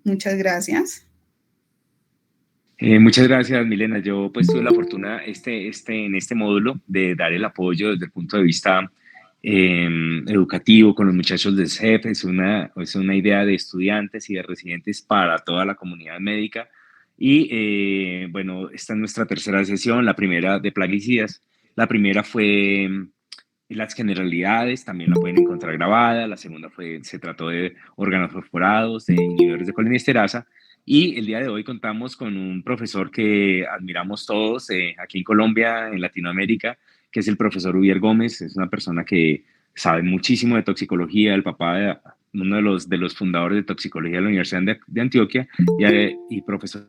Muchas gracias. Muchas gracias, Milena. Yo pues tuve la fortuna en este módulo de dar el apoyo desde el punto de vista educativo con los muchachos del CEF. Es una idea de estudiantes y de residentes para toda la comunidad médica. Y bueno, esta es nuestra tercera sesión, la primera de plaguicidas. La primera fue las generalidades, también la pueden encontrar grabada. La segunda se trató de órganos fosforados, de inhibidores de colinesterasa. Y el día de hoy contamos con un profesor que admiramos todos aquí en Colombia, en Latinoamérica, que es el profesor Ubier Gómez. Es una persona que sabe muchísimo de toxicología, el papá de uno de los fundadores de toxicología de la Universidad de Antioquia y profesor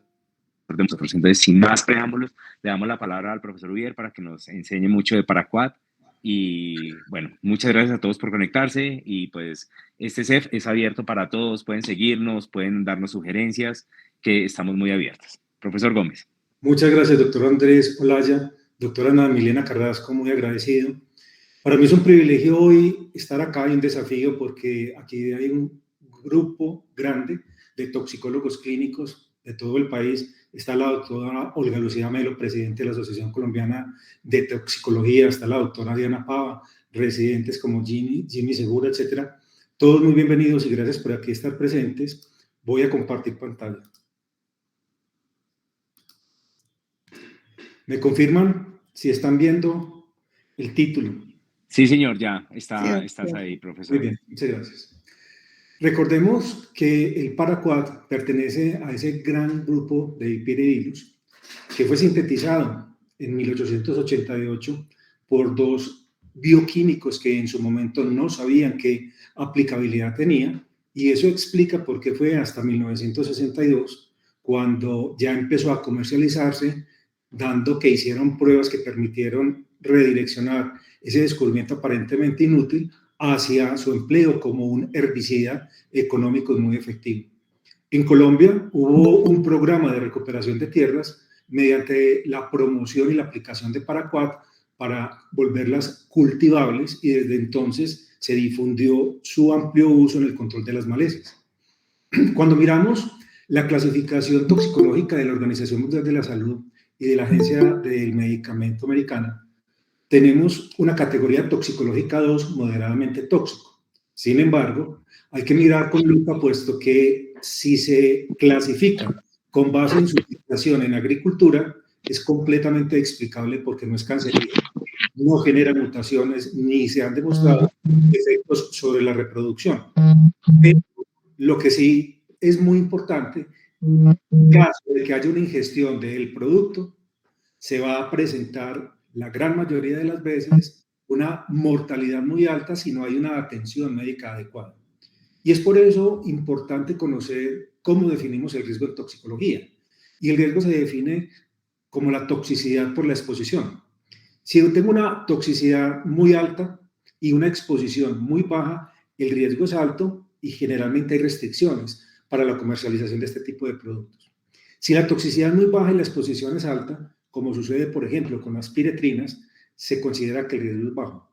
de nosotros. Entonces, sin más preámbulos, le damos la palabra al profesor Ubier para que nos enseñe mucho de Paraquat. Y bueno, muchas gracias a todos por conectarse y pues este CEF es abierto para todos, pueden seguirnos, pueden darnos sugerencias, que estamos muy abiertos. Profesor Gómez. Muchas gracias, doctor Andrés Olaya, doctora Ana Milena Carrasco, muy agradecido. Para mí es un privilegio hoy estar acá y un desafío porque aquí hay un grupo grande de toxicólogos clínicos de todo el país. Está la doctora Olga Lucía Melo, presidente de la Asociación Colombiana de Toxicología. Está la doctora Diana Pava, residentes como Jimmy Segura, etcétera. Todos muy bienvenidos y gracias por aquí estar presentes. Voy a compartir pantalla. ¿Me confirman si están viendo el título? Sí, señor, ya Sí, estás ahí, profesor. Muy bien, muchas gracias. Recordemos que el Paraquat pertenece a ese gran grupo de Piridilus que fue sintetizado en 1888 por dos bioquímicos que en su momento no sabían qué aplicabilidad tenía, y eso explica por qué fue hasta 1962 cuando ya empezó a comercializarse, dando que hicieron pruebas que permitieron redireccionar ese descubrimiento aparentemente inútil hacia su empleo como un herbicida económico y muy efectivo. En Colombia hubo un programa de recuperación de tierras mediante la promoción y la aplicación de Paraquat para volverlas cultivables, y desde entonces se difundió su amplio uso en el control de las malezas. Cuando miramos la clasificación toxicológica de la Organización Mundial de la Salud y de la Agencia del Medicamento Americana, tenemos una categoría toxicológica 2 moderadamente tóxico. Sin embargo, hay que mirar con lupa, puesto que si se clasifica con base en su aplicación en agricultura, es completamente explicable porque no es cancerígeno, no genera mutaciones ni se han demostrado efectos sobre la reproducción. Pero lo que sí es muy importante, en caso de que haya una ingestión del producto, se va a presentar la gran mayoría de las veces una mortalidad muy alta si no hay una atención médica adecuada. Y es por eso importante conocer cómo definimos el riesgo en toxicología. Y el riesgo se define como la toxicidad por la exposición. Si yo tengo una toxicidad muy alta y una exposición muy baja, el riesgo es alto y generalmente hay restricciones para la comercialización de este tipo de productos. Si la toxicidad es muy baja y la exposición es alta, como sucede, por ejemplo, con las piretrinas, se considera que el riesgo es bajo.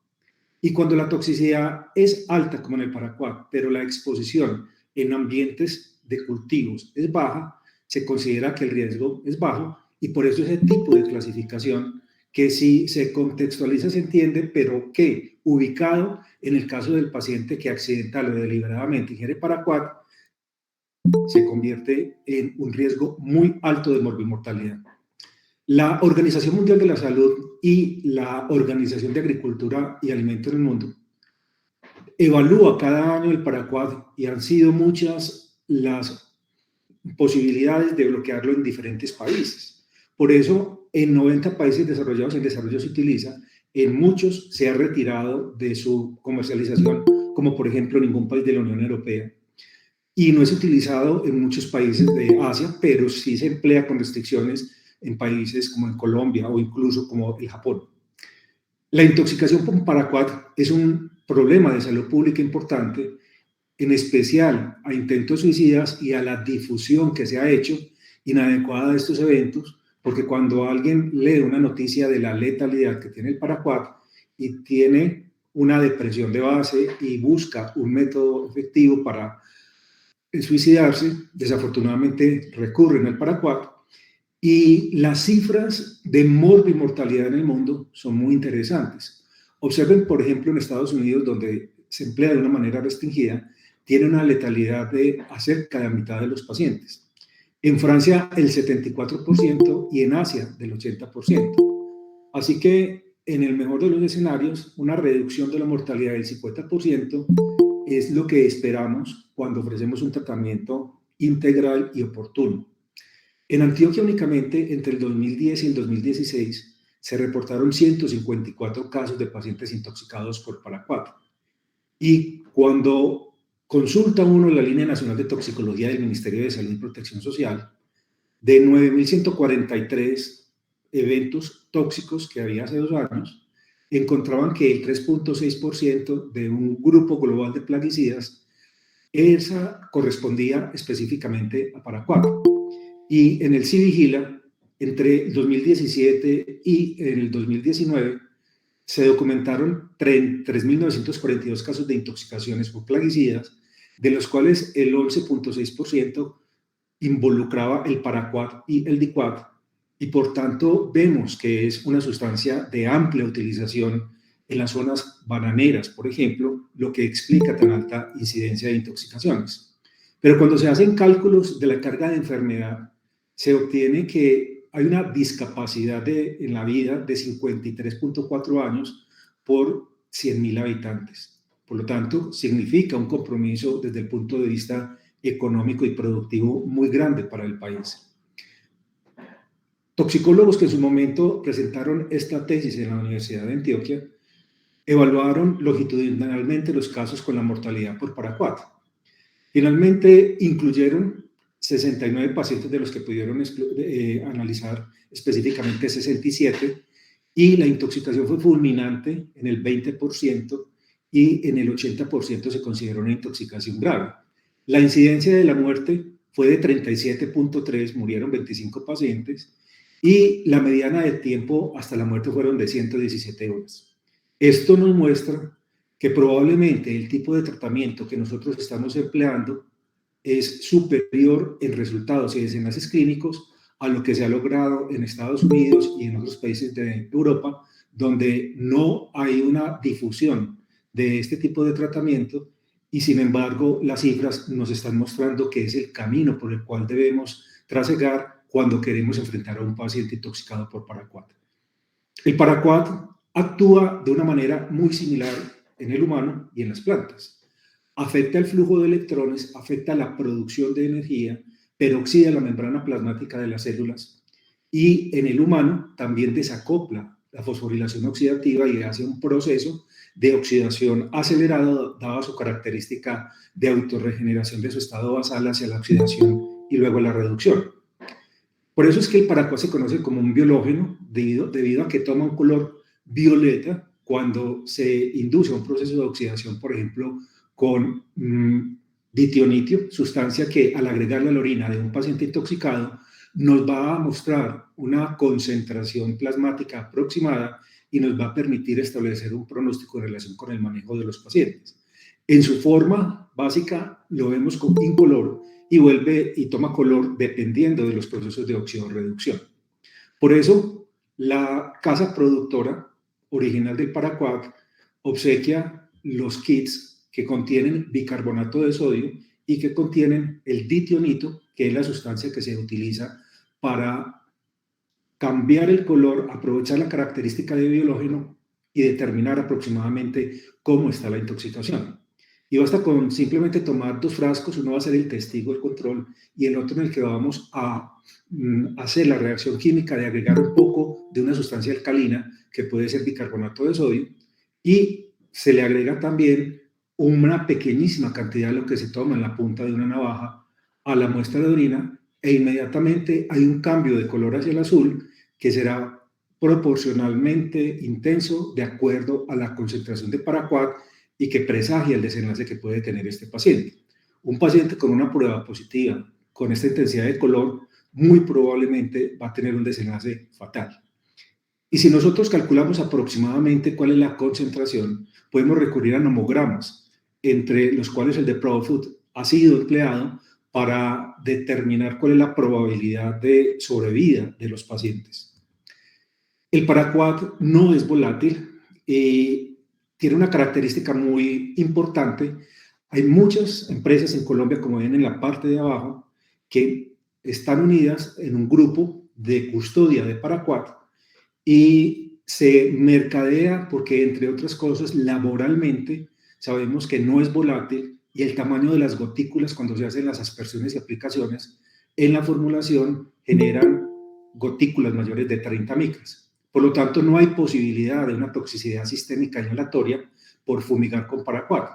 Y cuando la toxicidad es alta, como en el Paraquat, pero la exposición en ambientes de cultivos es baja, se considera que el riesgo es bajo, y por eso ese tipo de clasificación, que si se contextualiza se entiende, pero que ubicado en el caso del paciente que accidental o deliberadamente ingiere Paraquat, se convierte en un riesgo muy alto de morbimortalidad. La Organización Mundial de la Salud y la Organización de Agricultura y Alimento en el Mundo evalúa cada año el Paraquat, y han sido muchas las posibilidades de bloquearlo en diferentes países. Por eso, en 90 países desarrollados en desarrollo se utiliza, en muchos se ha retirado de su comercialización, como por ejemplo ningún país de la Unión Europea. Y no es utilizado en muchos países de Asia, pero sí se emplea con restricciones en países como en Colombia o incluso como el Japón. La intoxicación por Paraquat es un problema de salud pública importante, en especial a intentos suicidas y a la difusión que se ha hecho inadecuada de estos eventos, porque cuando alguien lee una noticia de la letalidad que tiene el Paraquat y tiene una depresión de base y busca un método efectivo para suicidarse, desafortunadamente recurren al paraquat, y las cifras de mortalidad en el mundo son muy interesantes. Observen, por ejemplo, en Estados Unidos, donde se emplea de una manera restringida, tiene una letalidad de acerca de la mitad de los pacientes. En Francia, el 74% y en Asia, del 80%. Así que, en el mejor de los escenarios, una reducción de la mortalidad del 50% es lo que esperamos cuando ofrecemos un tratamiento integral y oportuno. En Antioquia únicamente entre el 2010 y el 2016 se reportaron 154 casos de pacientes intoxicados por paraquat. Y cuando consulta uno la línea nacional de toxicología del Ministerio de Salud y Protección Social, de 9.143 eventos tóxicos que había hace 2 años, encontraban que el 3.6% de un grupo global de plaguicidas, esa correspondía específicamente a paraquat. Y en el CIVIGILA, entre el 2017 y el 2019, se documentaron 3.942 casos de intoxicaciones por plaguicidas, de los cuales el 11.6% involucraba el paraquat y el diquat, y por tanto vemos que es una sustancia de amplia utilización en las zonas bananeras, por ejemplo, lo que explica tan alta incidencia de intoxicaciones. Pero cuando se hacen cálculos de la carga de enfermedad, se obtiene que hay una discapacidad en la vida de 53.4 años por 100.000 habitantes. Por lo tanto, significa un compromiso desde el punto de vista económico y productivo muy grande para el país. Toxicólogos que en su momento presentaron esta tesis en la Universidad de Antioquia evaluaron longitudinalmente los casos con la mortalidad por paraquat. Finalmente incluyeron 69 pacientes, de los que pudieron analizar específicamente 67, y la intoxicación fue fulminante en el 20% y en el 80% se consideró una intoxicación grave. La incidencia de la muerte fue de 37.3, murieron 25 pacientes, y la mediana de tiempo hasta la muerte fueron de 117 horas. Esto nos muestra que probablemente el tipo de tratamiento que nosotros estamos empleando es superior en resultados y desenlaces clínicos a lo que se ha logrado en Estados Unidos y en otros países de Europa, donde no hay una difusión de este tipo de tratamiento, y sin embargo las cifras nos están mostrando que es el camino por el cual debemos trasegar cuando queremos enfrentar a un paciente intoxicado por paraquat. El paraquat actúa de una manera muy similar en el humano y en las plantas. Afecta el flujo de electrones, afecta la producción de energía, peroxida la membrana plasmática de las células, y en el humano también desacopla la fosforilación oxidativa y hace un proceso de oxidación acelerado, dada su característica de autorregeneración de su estado basal hacia la oxidación y luego la reducción. Por eso es que el paraquat se conoce como un biológeno, debido a que toma un color violeta cuando se induce un proceso de oxidación, por ejemplo, con ditionitio, sustancia que al agregarla a la orina de un paciente intoxicado nos va a mostrar una concentración plasmática aproximada y nos va a permitir establecer un pronóstico en relación con el manejo de los pacientes. En su forma básica lo vemos como incoloro y vuelve y toma color dependiendo de los procesos de oxidorreducción. Por eso, la casa productora original del paraquat obsequia los kits que contienen bicarbonato de sodio y que contienen el ditionito, que es la sustancia que se utiliza para cambiar el color, aprovechar la característica de biológeno y determinar aproximadamente cómo está la intoxicación. Y basta con simplemente tomar 2 frascos, uno va a ser el testigo del control y el otro en el que vamos a hacer la reacción química de agregar un poco de una sustancia alcalina, que puede ser bicarbonato de sodio, y se le agrega también una pequeñísima cantidad de lo que se toma en la punta de una navaja a la muestra de orina, e inmediatamente hay un cambio de color hacia el azul que será proporcionalmente intenso de acuerdo a la concentración de paraquat y que presagia el desenlace que puede tener este paciente. Un paciente con una prueba positiva con esta intensidad de color muy probablemente va a tener un desenlace fatal. Y si nosotros calculamos aproximadamente cuál es la concentración, podemos recurrir a nomogramas, entre los cuales el de Profood ha sido empleado para determinar cuál es la probabilidad de sobrevida de los pacientes. El paraquat no es volátil y tiene una característica muy importante. Hay muchas empresas en Colombia, como ven en la parte de abajo, que están unidas en un grupo de custodia de paraquat y se mercadea porque, entre otras cosas, laboralmente sabemos que no es volátil y el tamaño de las gotículas cuando se hacen las aspersiones y aplicaciones en la formulación generan gotículas mayores de 30 micras. Por lo tanto, no hay posibilidad de una toxicidad sistémica inhalatoria por fumigar con paraquat.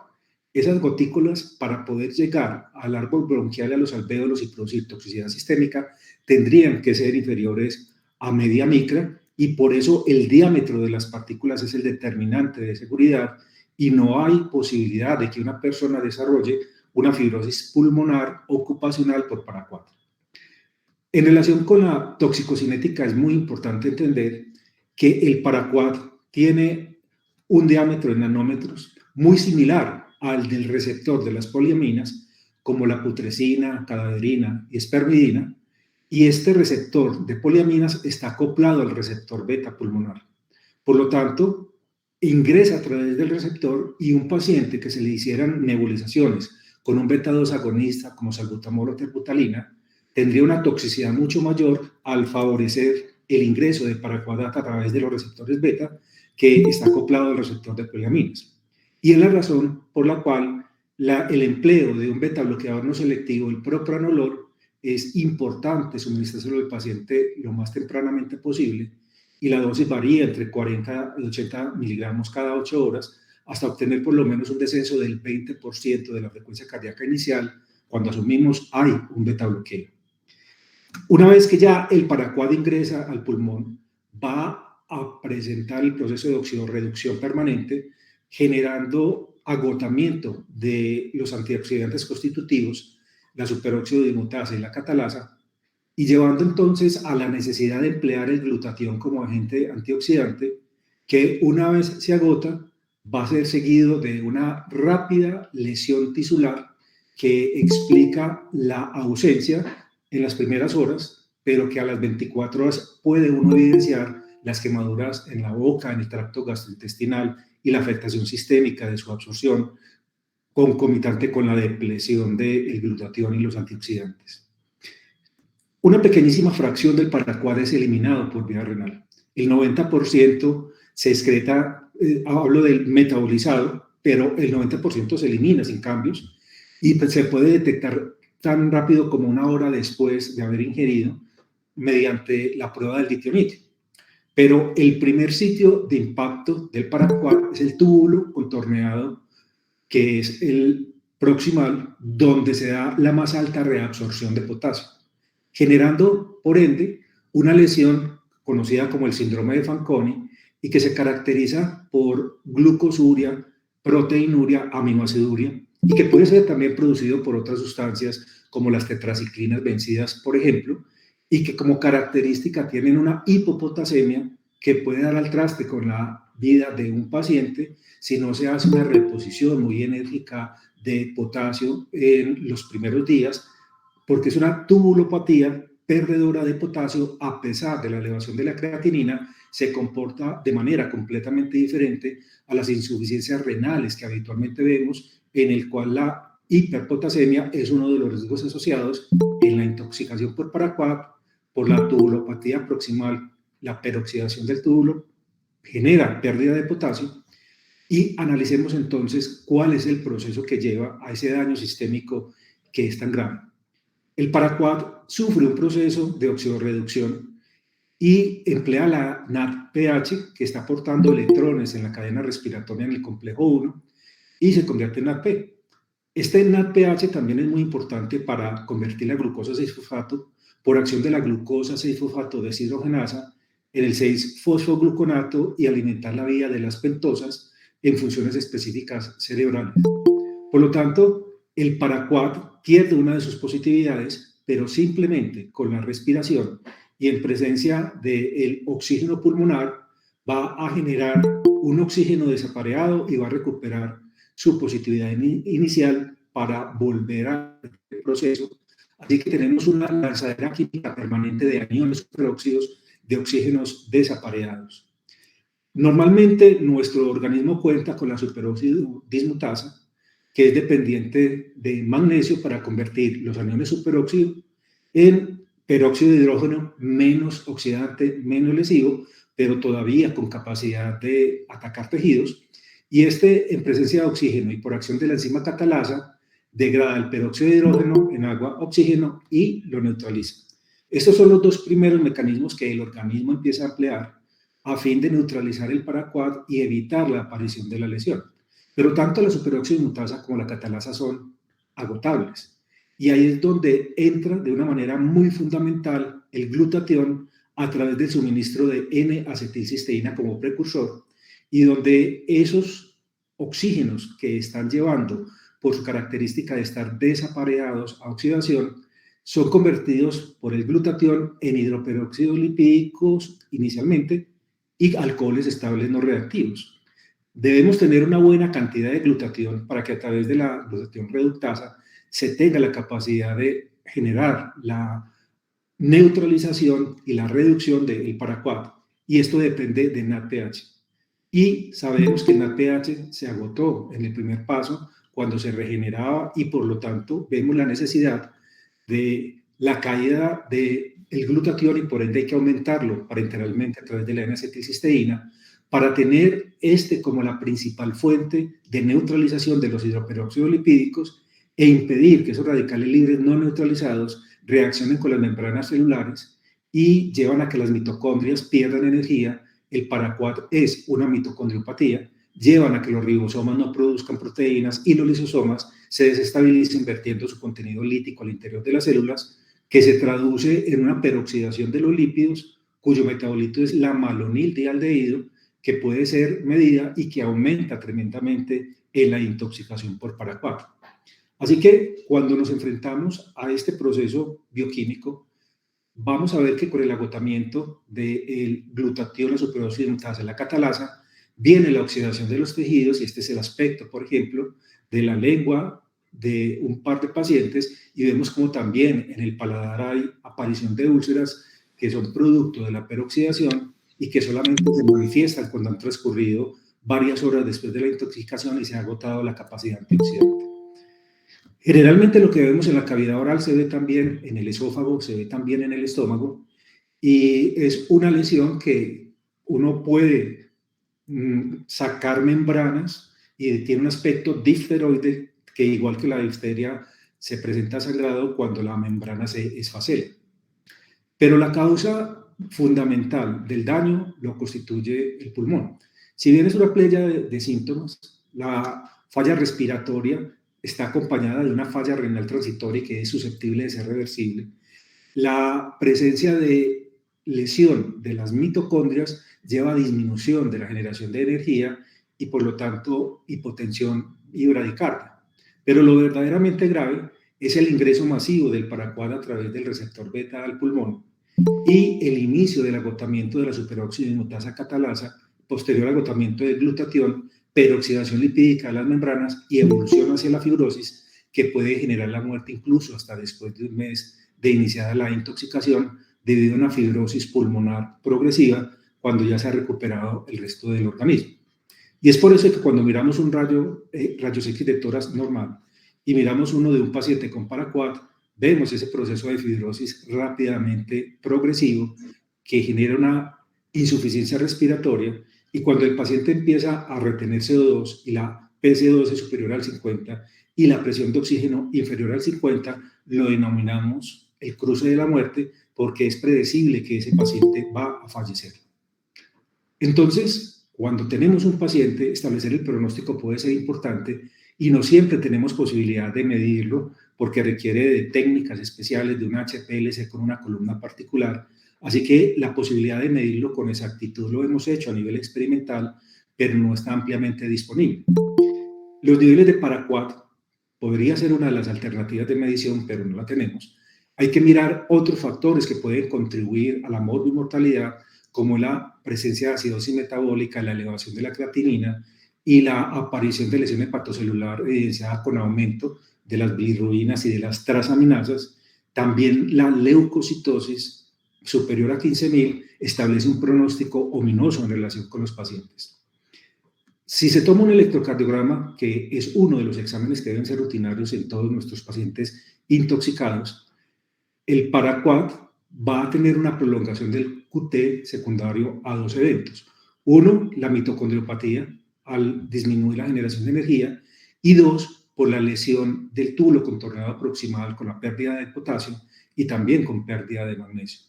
Esas gotículas, para poder llegar al árbol bronquial, a los alvéolos y producir toxicidad sistémica, tendrían que ser inferiores a media micra, y por eso el diámetro de las partículas es el determinante de seguridad y no hay posibilidad de que una persona desarrolle una fibrosis pulmonar ocupacional por paraquat. En relación con la toxicocinética es muy importante entender que el paraquat tiene un diámetro en nanómetros muy similar al del receptor de las poliaminas, como la putrescina, cadaverina y espermidina, y este receptor de poliaminas está acoplado al receptor beta pulmonar. Por lo tanto, ingresa a través del receptor y un paciente que se le hicieran nebulizaciones con un beta-2 agonista como salbutamol o terbutalina tendría una toxicidad mucho mayor al favorecer el ingreso de paraquat a través de los receptores beta que está acoplado al receptor de poliaminas. Y es la razón por la cual el empleo de un beta bloqueador no selectivo, el propranolol, es importante suministrárselo al paciente lo más tempranamente posible y la dosis varía entre 40 y 80 miligramos cada 8 horas hasta obtener por lo menos un descenso del 20% de la frecuencia cardíaca inicial cuando asumimos hay un beta bloqueo. Una vez que ya el paraquat ingresa al pulmón, va a presentar el proceso de oxidorreducción permanente, generando agotamiento de los antioxidantes constitutivos, la superóxido dismutasa y la catalasa, y llevando entonces a la necesidad de emplear el glutatión como agente antioxidante, que una vez se agota, va a ser seguido de una rápida lesión tisular que explica la ausencia en las primeras horas, pero que a las 24 horas puede uno evidenciar las quemaduras en la boca, en el tracto gastrointestinal y la afectación sistémica de su absorción, concomitante con la depresión del glutatión y los antioxidantes. Una pequeñísima fracción del paraquat es eliminado por vía renal. El 90% se excreta, hablo del metabolizado, pero el 90% se elimina sin cambios y se puede detectar tan rápido como una hora después de haber ingerido mediante la prueba del ditionitio. Pero el primer sitio de impacto del paraquat es el túbulo contorneado, que es el proximal, donde se da la más alta reabsorción de potasio, generando, por ende, una lesión conocida como el síndrome de Fanconi y que se caracteriza por glucosuria, proteinuria, aminoaciduria, y que puede ser también producido por otras sustancias como las tetraciclinas vencidas, por ejemplo, y que como característica tienen una hipopotasemia que puede dar al traste con la vida de un paciente si no se hace una reposición muy enérgica de potasio en los primeros días, porque es una tubulopatía perdedora de potasio. A pesar de la elevación de la creatinina, se comporta de manera completamente diferente a las insuficiencias renales que habitualmente vemos, en el cual la hiperpotasemia es uno de los riesgos asociados en la intoxicación por paraquat, por la tubulopatía proximal. La peroxidación del túbulo genera pérdida de potasio y analicemos entonces cuál es el proceso que lleva a ese daño sistémico que es tan grave. El paraquat sufre un proceso de oxidorreducción y emplea la NADPH, que está aportando electrones en la cadena respiratoria en el complejo 1 y se convierte en NADP. Este NADPH también es muy importante para convertir la glucosa 6-fosfato por acción de la glucosa 6-fosfato deshidrogenasa en el 6-fosfogluconato y alimentar la vía de las pentosas en funciones específicas cerebrales. Por lo tanto, el paraquat pierde una de sus positividades, pero simplemente con la respiración y en presencia del oxígeno pulmonar va a generar un oxígeno desapareado y va a recuperar su positividad inicial para volver al proceso. Así que tenemos una lanzadera química permanente de aniones superóxidos de oxígenos desapareados. Normalmente nuestro organismo cuenta con la superóxido dismutasa, que es dependiente de magnesio para convertir los aniones superóxido en peróxido de hidrógeno menos oxidante, menos lesivo, pero todavía con capacidad de atacar tejidos. Y en presencia de oxígeno y por acción de la enzima catalasa, degrada el peróxido de hidrógeno en agua, oxígeno y lo neutraliza. Estos son los dos primeros mecanismos que el organismo empieza a emplear a fin de neutralizar el paraquat y evitar la aparición de la lesión. Pero tanto la superóxido dismutasa como la catalasa son agotables. Y ahí es donde entra de una manera muy fundamental el glutatión a través del suministro de N-acetilcisteína como precursor, y donde esos oxígenos que están llevando por su característica de estar desapareados a oxidación son convertidos por el glutatión en hidroperóxidos lipídicos inicialmente y alcoholes estables no reactivos. Debemos tener una buena cantidad de glutatión para que a través de la glutatión reductasa se tenga la capacidad de generar la neutralización y la reducción del paraquat, y esto depende de NADPH. Y sabemos que el NADPH se agotó en el primer paso cuando se regeneraba, y por lo tanto vemos la necesidad de la caída del glutatión, y por ende hay que aumentarlo parenteralmente a través de la N-acetilcisteína para tener como la principal fuente de neutralización de los hidroperóxidos lipídicos e impedir que esos radicales libres no neutralizados reaccionen con las membranas celulares y llevan a que las mitocondrias pierdan energía. El paraquat es una mitocondriopatía, llevan a que los ribosomas no produzcan proteínas y los lisosomas se desestabilicen vertiendo su contenido lítico al interior de las células, que se traduce en una peroxidación de los lípidos, cuyo metabolito es la malonildihaldehído, que puede ser medida y que aumenta tremendamente en la intoxicación por paraquat. Así que cuando nos enfrentamos a este proceso bioquímico, vamos a ver que con el agotamiento del glutatión, la superóxido dismutasa, la catalasa, viene la oxidación de los tejidos, y este es el aspecto, por ejemplo, de la lengua de un par de pacientes, y vemos como también en el paladar hay aparición de úlceras que son producto de la peroxidación y que solamente se manifiestan cuando han transcurrido varias horas después de la intoxicación y se ha agotado la capacidad antioxidante. Generalmente lo que vemos en la cavidad oral se ve también en el esófago, se ve también en el estómago, y es una lesión que uno puede sacar membranas, y tiene un aspecto difteroide que, igual que la difteria, se presenta sangrado cuando la membrana se esfacela. Pero la causa fundamental del daño lo constituye el pulmón. Si bien es una playa de síntomas, la falla respiratoria está acompañada de una falla renal transitoria que es susceptible de ser reversible. La presencia de lesión de las mitocondrias lleva a disminución de la generación de energía y, por lo tanto, hipotensión y bradicardia. Pero lo verdaderamente grave es el ingreso masivo del paraquat a través del receptor beta al pulmón y el inicio del agotamiento de la superóxido dismutasa catalasa, posterior agotamiento del glutatión, peroxidación lipídica de las membranas y evolución hacia la fibrosis, que puede generar la muerte incluso hasta después de un mes de iniciada la intoxicación, debido a una fibrosis pulmonar progresiva cuando ya se ha recuperado el resto del organismo. Y es por eso que cuando miramos un rayos X de tórax normal y miramos uno de un paciente con paraquat, vemos ese proceso de fibrosis rápidamente progresivo que genera una insuficiencia respiratoria, y cuando el paciente empieza a retener CO2 y la PC2 es superior al 50 y la presión de oxígeno inferior al 50, lo denominamos el cruce de la muerte, porque es predecible que ese paciente va a fallecer. Entonces, cuando tenemos un paciente, establecer el pronóstico puede ser importante, y no siempre tenemos posibilidad de medirlo porque requiere de técnicas especiales, de un HPLC con una columna particular. Así que la posibilidad de medirlo con exactitud lo hemos hecho a nivel experimental, pero no está ampliamente disponible. Los niveles de paraquat podría ser una de las alternativas de medición, pero no la tenemos. Hay que mirar otros factores que pueden contribuir a la morbimortalidad, como la presencia de acidosis metabólica, la elevación de la creatinina y la aparición de lesión hepatocelular evidenciada con aumento de las bilirrubinas y de las transaminasas, también la leucocitosis superior a 15.000 establece un pronóstico ominoso en relación con los pacientes. Si se toma un electrocardiograma, que es uno de los exámenes que deben ser rutinarios en todos nuestros pacientes intoxicados, el paraquat va a tener una prolongación del QT secundario a dos eventos. Uno, la mitocondriopatía, al disminuir la generación de energía, y dos, por la lesión del túbulo contorneado proximal con la pérdida de potasio y también con pérdida de magnesio.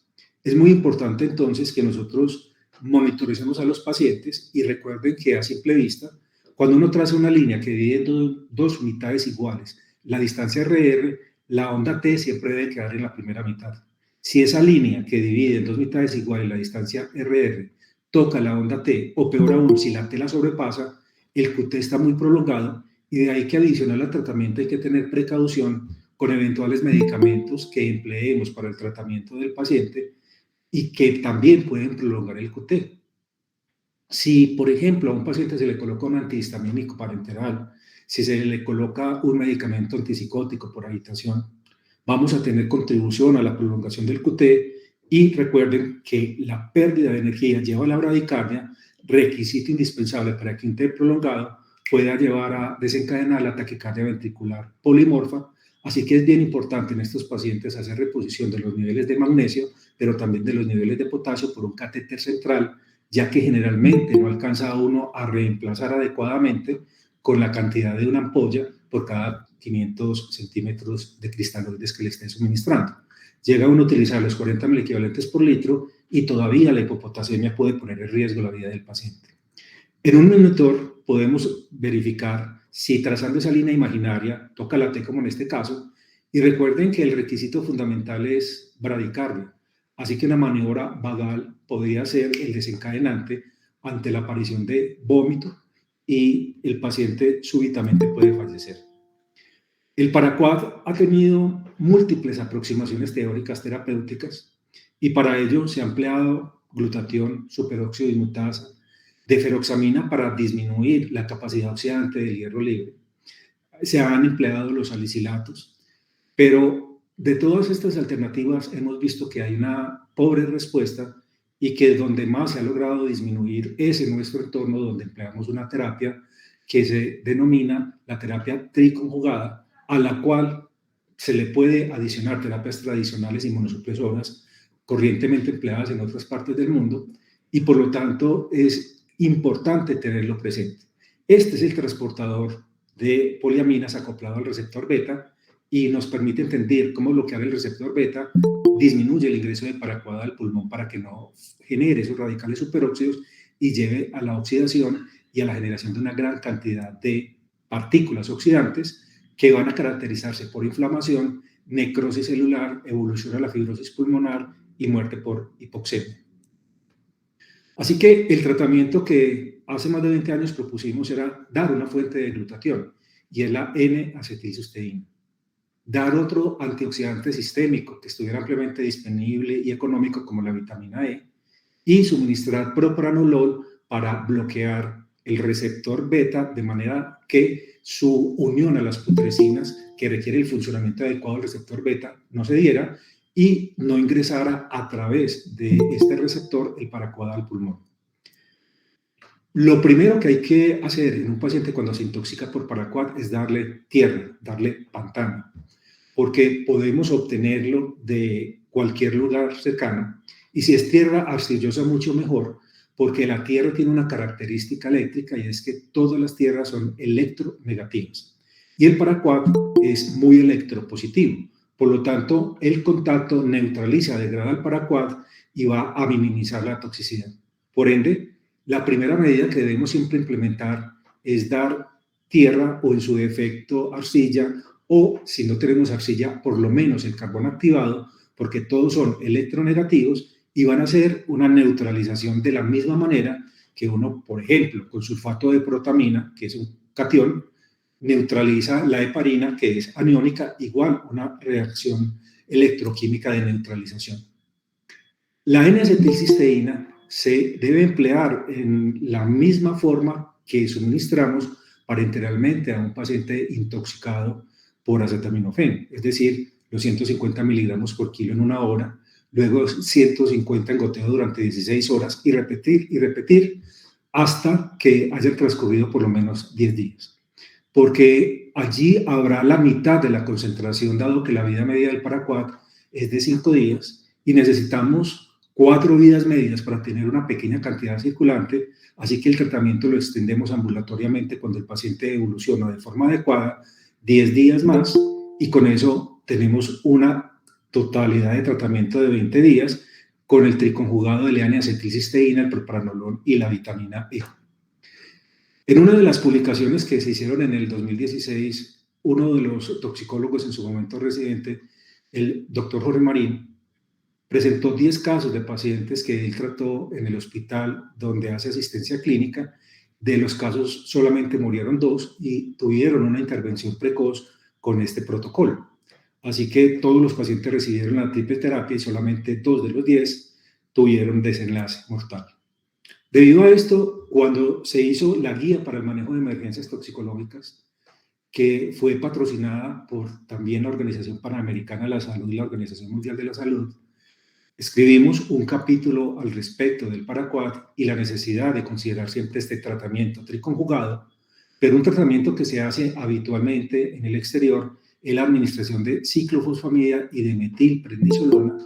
Es muy importante entonces que nosotros monitoricemos a los pacientes y recuerden que a simple vista, cuando uno traza una línea que divide en dos unidades iguales, la distancia RR, la onda T siempre debe quedar en la primera mitad. Si esa línea que divide en dos mitades iguales la distancia RR toca la onda T, o peor aún, si la T la sobrepasa, el QT está muy prolongado y de ahí que adicional al tratamiento hay que tener precaución con eventuales medicamentos que empleemos para el tratamiento del paciente y que también pueden prolongar el QT. Si, por ejemplo, a un paciente se le coloca un antihistamínico parenteral, si se le coloca un medicamento antipsicótico por agitación, vamos a tener contribución a la prolongación del QT y recuerden que la pérdida de energía lleva a la bradicardia, requisito indispensable para que un QT prolongado pueda llevar a desencadenar la taquicardia ventricular polimorfa, así que es bien importante en estos pacientes hacer reposición de los niveles de magnesio, pero también de los niveles de potasio por un catéter central, ya que generalmente no alcanza uno a reemplazar adecuadamente con la cantidad de una ampolla por cada 500 centímetros de cristaloides que le esté suministrando. Llega uno a utilizar los 40 miliequivalentes por litro y todavía la hipopotasemia puede poner en riesgo la vida del paciente. En un monitor podemos verificar si trazando esa línea imaginaria toca la T como en este caso, y recuerden que el requisito fundamental es bradicardia, así que una maniobra vagal podría ser el desencadenante ante la aparición de vómito y el paciente súbitamente puede fallecer. El paraquat ha tenido múltiples aproximaciones teóricas terapéuticas y para ello se ha empleado glutatión, superóxido dismutasa, deferoxamina para disminuir la capacidad oxidante del hierro libre. Se han empleado los salicilatos, pero de todas estas alternativas hemos visto que hay una pobre respuesta y que donde más se ha logrado disminuir es en nuestro entorno donde empleamos una terapia que se denomina la terapia triconjugada, a la cual se le puede adicionar terapias tradicionales inmunosupresoras corrientemente empleadas en otras partes del mundo y por lo tanto es importante tenerlo presente. Este es el transportador de poliaminas acoplado al receptor beta y nos permite entender cómo bloquear el receptor beta disminuye el ingreso de paraquat al pulmón para que no genere esos radicales superóxidos y lleve a la oxidación y a la generación de una gran cantidad de partículas oxidantes que van a caracterizarse por inflamación, necrosis celular, evolución a la fibrosis pulmonar y muerte por hipoxemia. Así que el tratamiento que hace más de 20 años propusimos era dar una fuente de glutatión y es la N-acetilcisteína. Dar otro antioxidante sistémico que estuviera ampliamente disponible y económico como la vitamina E y suministrar propranolol para bloquear el receptor beta de manera que su unión a las putresinas que requiere el funcionamiento adecuado del receptor beta no se diera y no ingresara a través de este receptor el paraquat al pulmón. Lo primero que hay que hacer en un paciente cuando se intoxica por paraquat es darle tierra, darle pantano, porque podemos obtenerlo de cualquier lugar cercano y si es tierra arcillosa mucho mejor, porque la tierra tiene una característica eléctrica y es que todas las tierras son electronegativas y el paraquat es muy electropositivo. Por lo tanto, el contacto neutraliza, degrada el paraquat y va a minimizar la toxicidad. Por ende, la primera medida que debemos siempre implementar es dar tierra o en su defecto arcilla o si no tenemos arcilla, por lo menos el carbón activado, porque todos son electronegativos y van a hacer una neutralización de la misma manera que uno, por ejemplo, con sulfato de protamina, que es un catión, neutraliza la heparina, que es aniónica, igual una reacción electroquímica de neutralización. La N-acetilcisteína se debe emplear en la misma forma que suministramos parenteralmente a un paciente intoxicado por acetaminofén, es decir, los 150 miligramos por kilo en una hora, luego 150 en goteo durante 16 horas y repetir hasta que hayan transcurrido por lo menos 10 días. Porque allí habrá la mitad de la concentración, dado que la vida media del paraquat es de 5 días y necesitamos 4 vidas medias para tener una pequeña cantidad circulante, así que el tratamiento lo extendemos ambulatoriamente cuando el paciente evoluciona de forma adecuada 10 días más y con eso tenemos una totalidad de tratamiento de 20 días con el triconjugado de leana-acetilcisteína, el propranolol y la vitamina E. En una de las publicaciones que se hicieron en el 2016, uno de los toxicólogos en su momento residente, el doctor Jorge Marín, presentó 10 casos de pacientes que él trató en el hospital donde hace asistencia clínica. De los casos solamente murieron 2 y tuvieron una intervención precoz con este protocolo. Así que todos los pacientes recibieron la triple terapia y solamente 2 de los 10 tuvieron desenlace mortal. Debido a esto, cuando se hizo la guía para el manejo de emergencias toxicológicas, que fue patrocinada por también la Organización Panamericana de la Salud y la Organización Mundial de la Salud, escribimos un capítulo al respecto del paraquat y la necesidad de considerar siempre este tratamiento triconjugado, pero un tratamiento que se hace habitualmente en el exterior es la administración de ciclofosfamida y de metilprednisolona,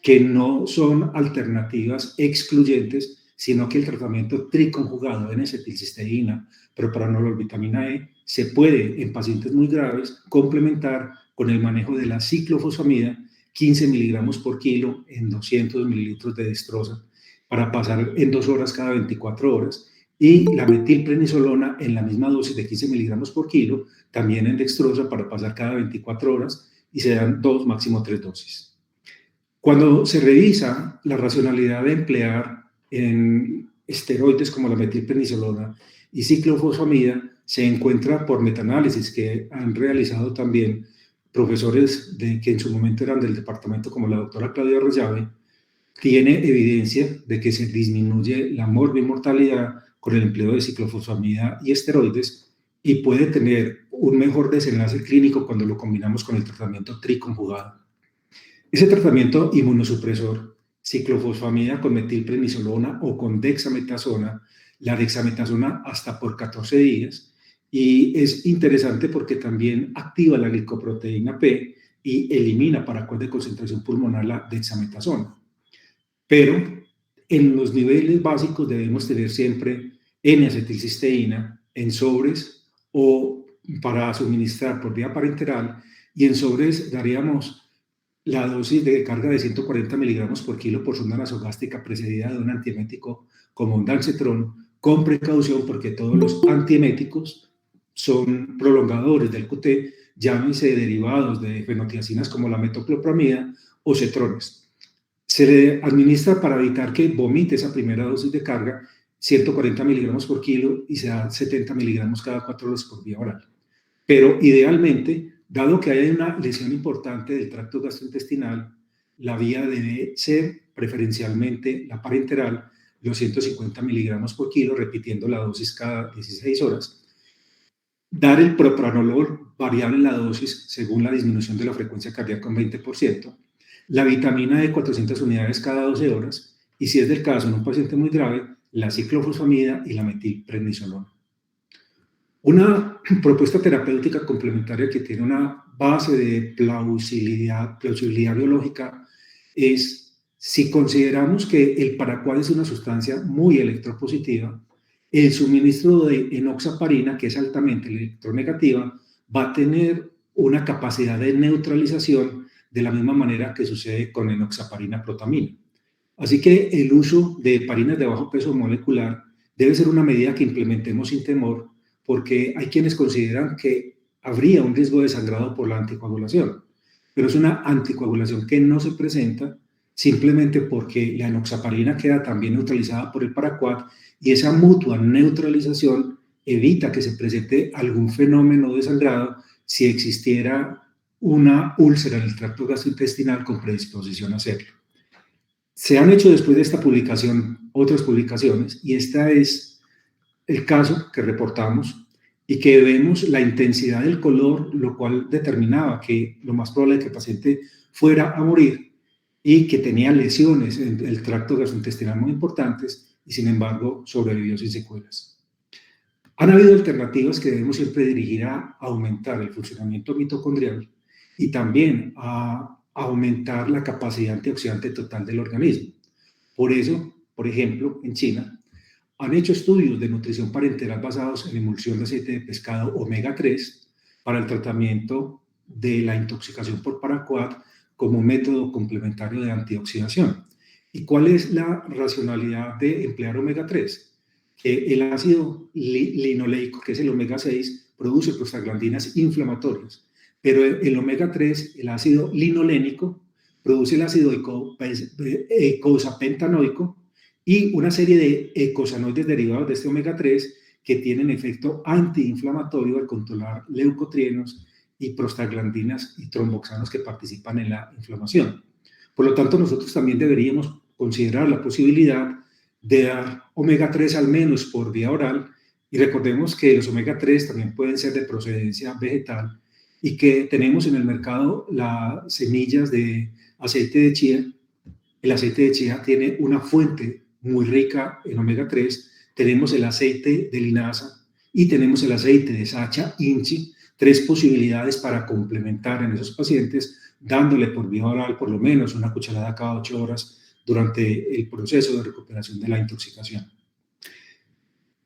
que no son alternativas excluyentes, sino que el tratamiento triconjugado de N-acetilcisteína, propranolol, vitamina E, se puede en pacientes muy graves complementar con el manejo de la ciclofosfamida, 15 miligramos por kilo en 200 mililitros de dextrosa para pasar en 2 horas cada 24 horas y la metilprednisolona en la misma dosis de 15 miligramos por kilo también en dextrosa para pasar cada 24 horas y se dan 2, máximo 3 dosis. Cuando se revisa la racionalidad de emplear en esteroides como la metilprednisolona y ciclofosfamida, se encuentra por metaanálisis que han realizado también profesores que en su momento eran del departamento, como la doctora Claudia Arroyave, tiene evidencia de que se disminuye la morbimortalidad con el empleo de ciclofosfamida y esteroides y puede tener un mejor desenlace clínico cuando lo combinamos con el tratamiento triconjugado. Ese tratamiento inmunosupresor, ciclofosfamida con metilprednisolona o con dexametasona, la dexametasona hasta por 14 días, y es interesante porque también activa la glicoproteína P y elimina paraquat de concentración pulmonar la dexametasona. Pero en los niveles básicos debemos tener siempre N-acetilcisteína en sobres o para suministrar por vía parenteral, y en sobres daríamos la dosis de carga de 140 miligramos por kilo por sonda nasogástrica precedida de un antiemético como un dancetrón, con precaución porque todos los antieméticos son prolongadores del QT, llámense derivados de fenotiacinas como la metoclopramida o cetrones. Se le administra para evitar que vomite esa primera dosis de carga, 140 miligramos por kilo, y se da 70 miligramos cada 4 horas por vía oral. Pero idealmente, dado que hay una lesión importante del tracto gastrointestinal, la vía debe ser preferencialmente la parenteral, los 150 miligramos por kilo, repitiendo la dosis cada 16 horas. Dar el propranolol variable en la dosis según la disminución de la frecuencia cardíaca un 20%, la vitamina E 400 unidades cada 12 horas y, si es del caso en un paciente muy grave, la ciclofosfamida y la metilprednisolona. Una propuesta terapéutica complementaria que tiene una base de plausibilidad biológica es, si consideramos que el paraquat es una sustancia muy electropositiva, el suministro de enoxaparina, que es altamente electronegativa, va a tener una capacidad de neutralización de la misma manera que sucede con enoxaparina protamina. Así que el uso de heparinas de bajo peso molecular debe ser una medida que implementemos sin temor, porque hay quienes consideran que habría un riesgo de sangrado por la anticoagulación, pero es una anticoagulación que no se presenta simplemente porque la enoxaparina queda también neutralizada por el paraquat y esa mutua neutralización evita que se presente algún fenómeno de sangrado si existiera una úlcera en el tracto gastrointestinal con predisposición a hacerlo. Se han hecho después de esta publicación otras publicaciones y este es el caso que reportamos y que vemos la intensidad del color, lo cual determinaba que lo más probable es que el paciente fuera a morir y que tenía lesiones en el tracto gastrointestinal muy importantes y sin embargo sobrevivió sin secuelas. Han habido alternativas que debemos siempre dirigir a aumentar el funcionamiento mitocondrial y también a aumentar la capacidad antioxidante total del organismo. Por eso, por ejemplo, en China, han hecho estudios de nutrición parenteral basados en emulsión de aceite de pescado omega 3 para el tratamiento de la intoxicación por paraquat como método complementario de antioxidación. ¿Y cuál es la racionalidad de emplear omega 3? Que el ácido linoleico, que es el omega 6, produce prostaglandinas inflamatorias, pero el omega 3, el ácido linolénico, produce el ácido eicosapentanoico y una serie de eicosanoides derivados de este omega 3 que tienen efecto antiinflamatorio al controlar leucotrienos y prostaglandinas y tromboxanos que participan en la inflamación. Por lo tanto, nosotros también deberíamos considerar la posibilidad de dar omega 3 al menos por vía oral, y recordemos que los omega 3 también pueden ser de procedencia vegetal y que tenemos en el mercado las semillas de aceite de chía. El aceite de chía tiene una fuente muy rica en omega 3, tenemos el aceite de linaza y tenemos el aceite de Sacha Inchi, tres posibilidades para complementar en esos pacientes, dándole por vía oral por lo menos una cucharada cada 8 horas durante el proceso de recuperación de la intoxicación.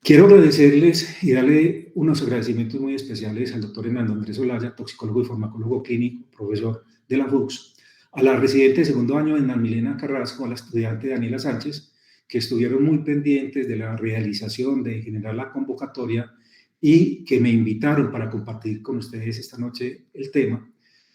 Quiero agradecerles y darle unos agradecimientos muy especiales al doctor Hernando Andrés Olaya, toxicólogo y farmacólogo clínico, profesor de la FUCS, a la residente de segundo año Ana Milena Carrasco, a la estudiante Daniela Sánchez, que estuvieron muy pendientes de la realización de generar la convocatoria y que me invitaron para compartir con ustedes esta noche el tema.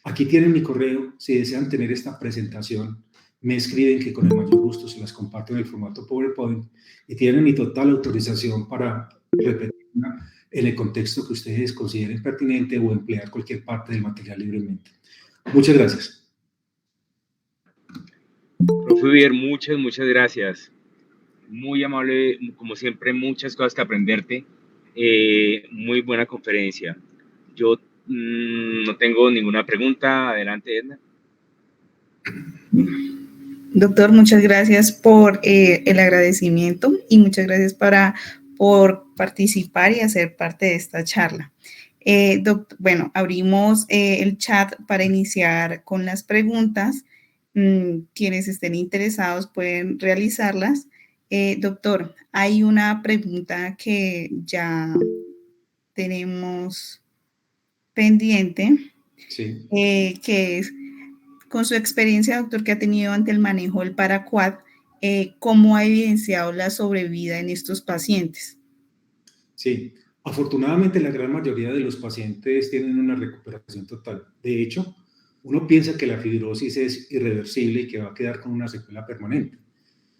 Aquí tienen mi correo, si desean tener esta presentación, me escriben que con el mayor gusto se las comparto en el formato PowerPoint y tienen mi total autorización para repetirla en el contexto que ustedes consideren pertinente o emplear cualquier parte del material libremente. Muchas gracias. Profe Ubier, muchas gracias. Muy amable, como siempre, muchas cosas que aprenderte. Muy buena conferencia. Yo no tengo ninguna pregunta. Adelante, Edna. Doctor, muchas gracias por el agradecimiento y muchas gracias por participar y hacer parte de esta charla. Bueno, abrimos el chat para iniciar con las preguntas. Quienes estén interesados pueden realizarlas. Doctor, hay una pregunta que ya tenemos pendiente, sí. Que es, con su experiencia, doctor, que ha tenido ante el manejo del paraquat, ¿cómo ha evidenciado la sobrevida en estos pacientes? Sí, afortunadamente la gran mayoría de los pacientes tienen una recuperación total. De hecho, uno piensa que la fibrosis es irreversible y que va a quedar con una secuela permanente.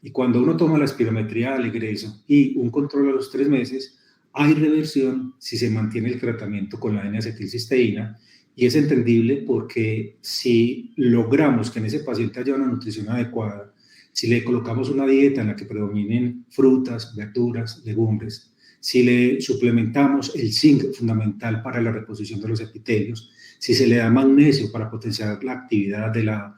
Y cuando uno toma la espirometría al egreso y un control a los 3 meses, hay reversión si se mantiene el tratamiento con la N-acetilcisteína, y es entendible porque si logramos que en ese paciente haya una nutrición adecuada, si le colocamos una dieta en la que predominen frutas, verduras, legumbres, si le suplementamos el zinc fundamental para la reposición de los epitelios, si se le da magnesio para potenciar la actividad de la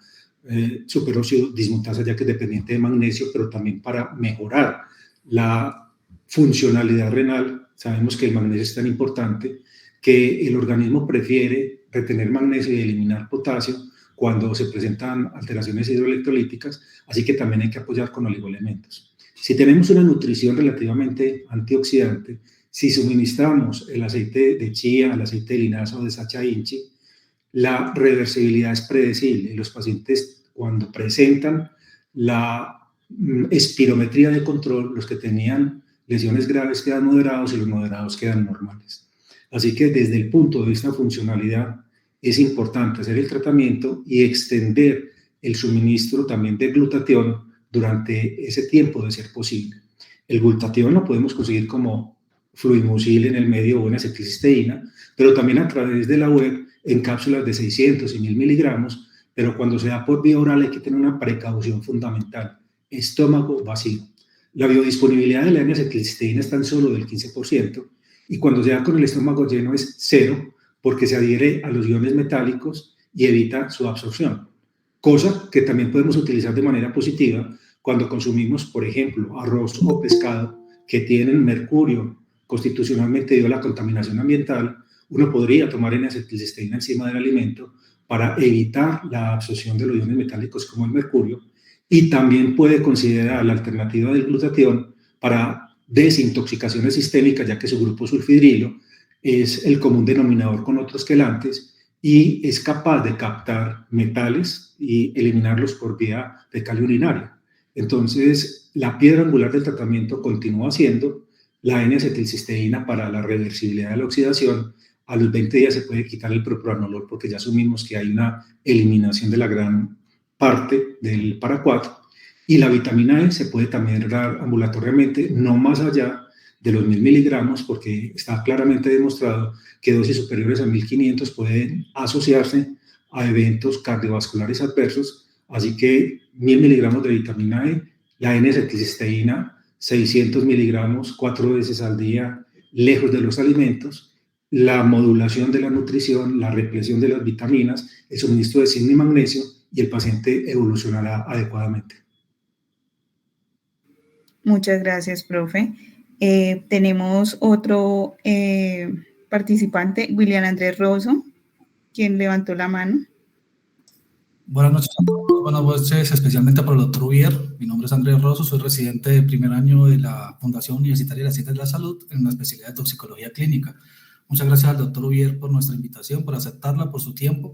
superóxido dismutasa, ya que es dependiente de magnesio, pero también para mejorar la funcionalidad renal. Sabemos que el magnesio es tan importante que el organismo prefiere retener magnesio y eliminar potasio cuando se presentan alteraciones hidroelectrolíticas, así que también hay que apoyar con oligoelementos. Si tenemos una nutrición relativamente antioxidante, si suministramos el aceite de chía, el aceite de linaza o de Sacha Inchi, la reversibilidad es predecible. Los pacientes, cuando presentan la espirometría de control, los que tenían lesiones graves quedan moderados y los moderados quedan normales. Así que desde el punto de vista de funcionalidad es importante hacer el tratamiento y extender el suministro también de glutatión durante ese tiempo de ser posible. El glutatión lo podemos conseguir como fluimucil en el medio o en acetilcisteína, pero también a través de la web en cápsulas de 600 y 1000 miligramos, pero cuando se da por vía oral hay que tener una precaución fundamental: estómago vacío. La biodisponibilidad de la N-acetilcisteína es tan solo del 15%, y cuando se da con el estómago lleno es 0, porque se adhiere a los iones metálicos y evita su absorción. Cosa que también podemos utilizar de manera positiva cuando consumimos, por ejemplo, arroz o pescado que tienen mercurio constitucionalmente debido a la contaminación ambiental. Uno podría tomar N-acetilcisteína encima del alimento para evitar la absorción de los iones metálicos como el mercurio, y también puede considerar la alternativa del glutatión para desintoxicaciones sistémicas, ya que su grupo sulfidrilo es el común denominador con otros quelantes y es capaz de captar metales y eliminarlos por vía fecal y urinaria. Entonces, la piedra angular del tratamiento continúa siendo la N-acetilcisteína para la reversibilidad de la oxidación. A los 20 días se puede quitar el propranolol porque ya asumimos que hay una eliminación de la gran parte del paraquat, y la vitamina E se puede también dar ambulatoriamente, no más allá de los 1000 miligramos, porque está claramente demostrado que dosis superiores a 1500 pueden asociarse a eventos cardiovasculares adversos. Así que 1000 miligramos de vitamina E, la N-acetilcisteína 600 miligramos 4 veces al día, lejos de los alimentos, la modulación de la nutrición, la represión de las vitaminas, el suministro de zinc y magnesio, y el paciente evolucionará adecuadamente. Muchas gracias, profe. Tenemos otro participante, William Andrés Rosso, quien levantó la mano. Buenas noches a todos, buenas noches especialmente para el doctor Ubier. Mi nombre es Andrés Rosso, soy residente de primer año de la Fundación Universitaria de las Ciencias de la Salud en la especialidad de toxicología clínica. Muchas gracias al doctor Ubier por nuestra invitación, por aceptarla, por su tiempo,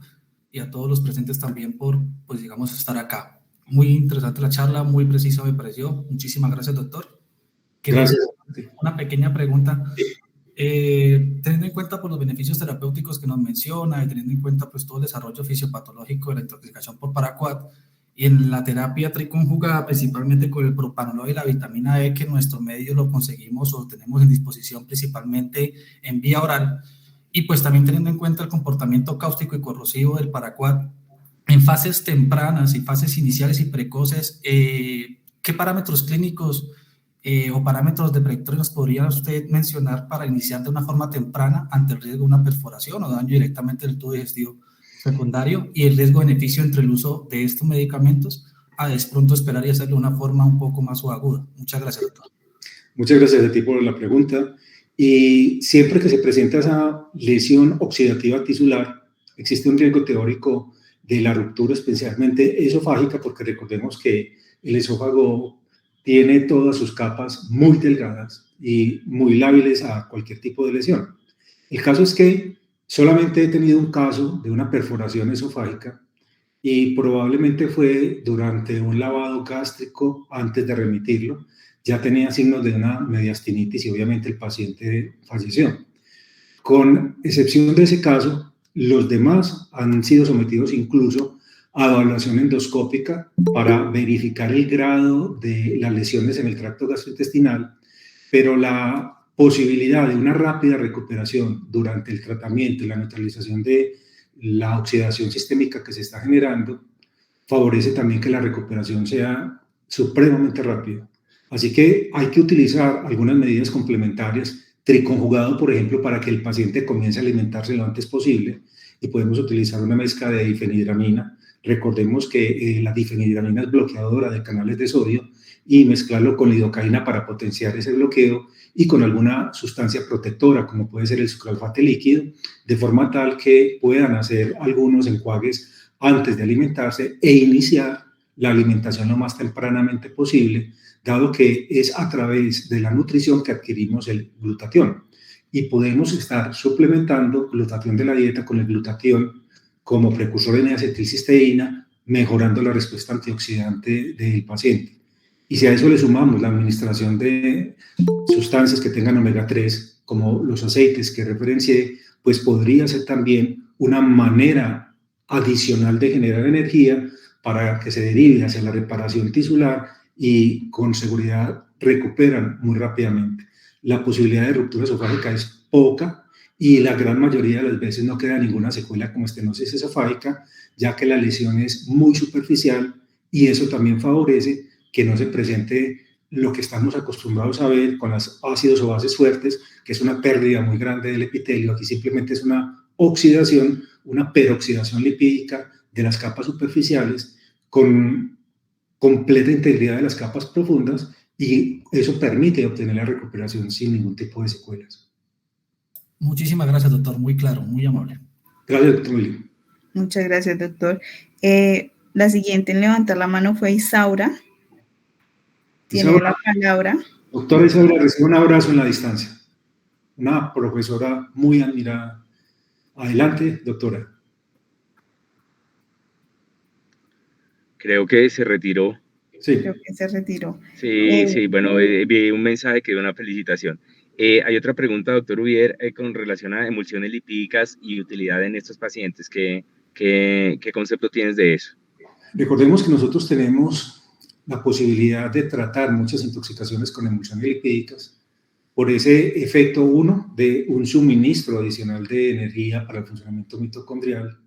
y a todos los presentes también por, pues digamos, estar acá. Muy interesante la charla, muy precisa me pareció. Muchísimas gracias, doctor. Gracias. Una pequeña pregunta. Teniendo en cuenta pues, los beneficios terapéuticos que nos menciona y teniendo en cuenta pues, todo el desarrollo fisiopatológico de la intoxicación por paraquat y en la terapia triconjugada, principalmente con el propranolol y la vitamina E, que en nuestro medio lo conseguimos o tenemos en disposición principalmente en vía oral, y pues también teniendo en cuenta el comportamiento cáustico y corrosivo del paraquat en fases tempranas y fases iniciales y precoces, ¿qué parámetros clínicos o parámetros de predictores nos podría usted mencionar para iniciar de una forma temprana ante el riesgo de una perforación o daño directamente del tubo digestivo secundario y el riesgo-beneficio entre el uso de estos medicamentos a de pronto esperar y hacerlo de una forma un poco más aguda? Muchas gracias, doctor. Muchas gracias a ti por la pregunta. Y siempre que se presenta esa lesión oxidativa tisular, existe un riesgo teórico de la ruptura, especialmente esofágica, porque recordemos que el esófago tiene todas sus capas muy delgadas y muy lábiles a cualquier tipo de lesión. El caso es que solamente he tenido un caso de una perforación esofágica y probablemente fue durante un lavado gástrico antes de remitirlo. Ya tenía signos de una mediastinitis y obviamente el paciente falleció. Con excepción de ese caso, los demás han sido sometidos incluso a evaluación endoscópica para verificar el grado de las lesiones en el tracto gastrointestinal, pero la posibilidad de una rápida recuperación durante el tratamiento y la neutralización de la oxidación sistémica que se está generando favorece también que la recuperación sea supremamente rápida. Así que hay que utilizar algunas medidas complementarias, triconjugado, por ejemplo, para que el paciente comience a alimentarse lo antes posible, y podemos utilizar una mezcla de difenhidramina. Recordemos que la difenhidramina es bloqueadora de canales de sodio, y mezclarlo con lidocaína para potenciar ese bloqueo y con alguna sustancia protectora, como puede ser el sucralfate líquido, de forma tal que puedan hacer algunos enjuagues antes de alimentarse e iniciar la alimentación lo más tempranamente posible, dado que es a través de la nutrición que adquirimos el glutatión. Y podemos estar suplementando glutatión de la dieta con el glutatión como precursor de N-acetilcisteína, mejorando la respuesta antioxidante del paciente. Y si a eso le sumamos la administración de sustancias que tengan omega 3, como los aceites que referencié, pues podría ser también una manera adicional de generar energía para que se derive hacia la reparación tisular y con seguridad recuperan muy rápidamente. La posibilidad de ruptura esofágica es poca y la gran mayoría de las veces no queda ninguna secuela como estenosis esofágica, ya que la lesión es muy superficial y eso también favorece que no se presente lo que estamos acostumbrados a ver con los ácidos o bases fuertes, que es una pérdida muy grande del epitelio. Aquí simplemente es una oxidación, una peroxidación lipídica de las capas superficiales con completa integridad de las capas profundas, y eso permite obtener la recuperación sin ningún tipo de secuelas. Muchísimas gracias, doctor. Muy claro, muy amable. Gracias, doctor William. Muchas gracias, doctor. La siguiente en levantar la mano fue Isaura. Tiene la palabra. Doctora Isaura, recibe un abrazo en la distancia. Una profesora muy admirada. Adelante, doctora. Creo que se retiró. Sí. Creo que se retiró. Sí, sí, bueno, vi un mensaje que dio una felicitación. Hay otra pregunta, doctor Ubier, con relación a emulsiones lipídicas y utilidad en estos pacientes. ¿Qué concepto tienes de eso? Recordemos que nosotros tenemos la posibilidad de tratar muchas intoxicaciones con emulsiones lipídicas por ese efecto, uno, de un suministro adicional de energía para el funcionamiento mitocondrial,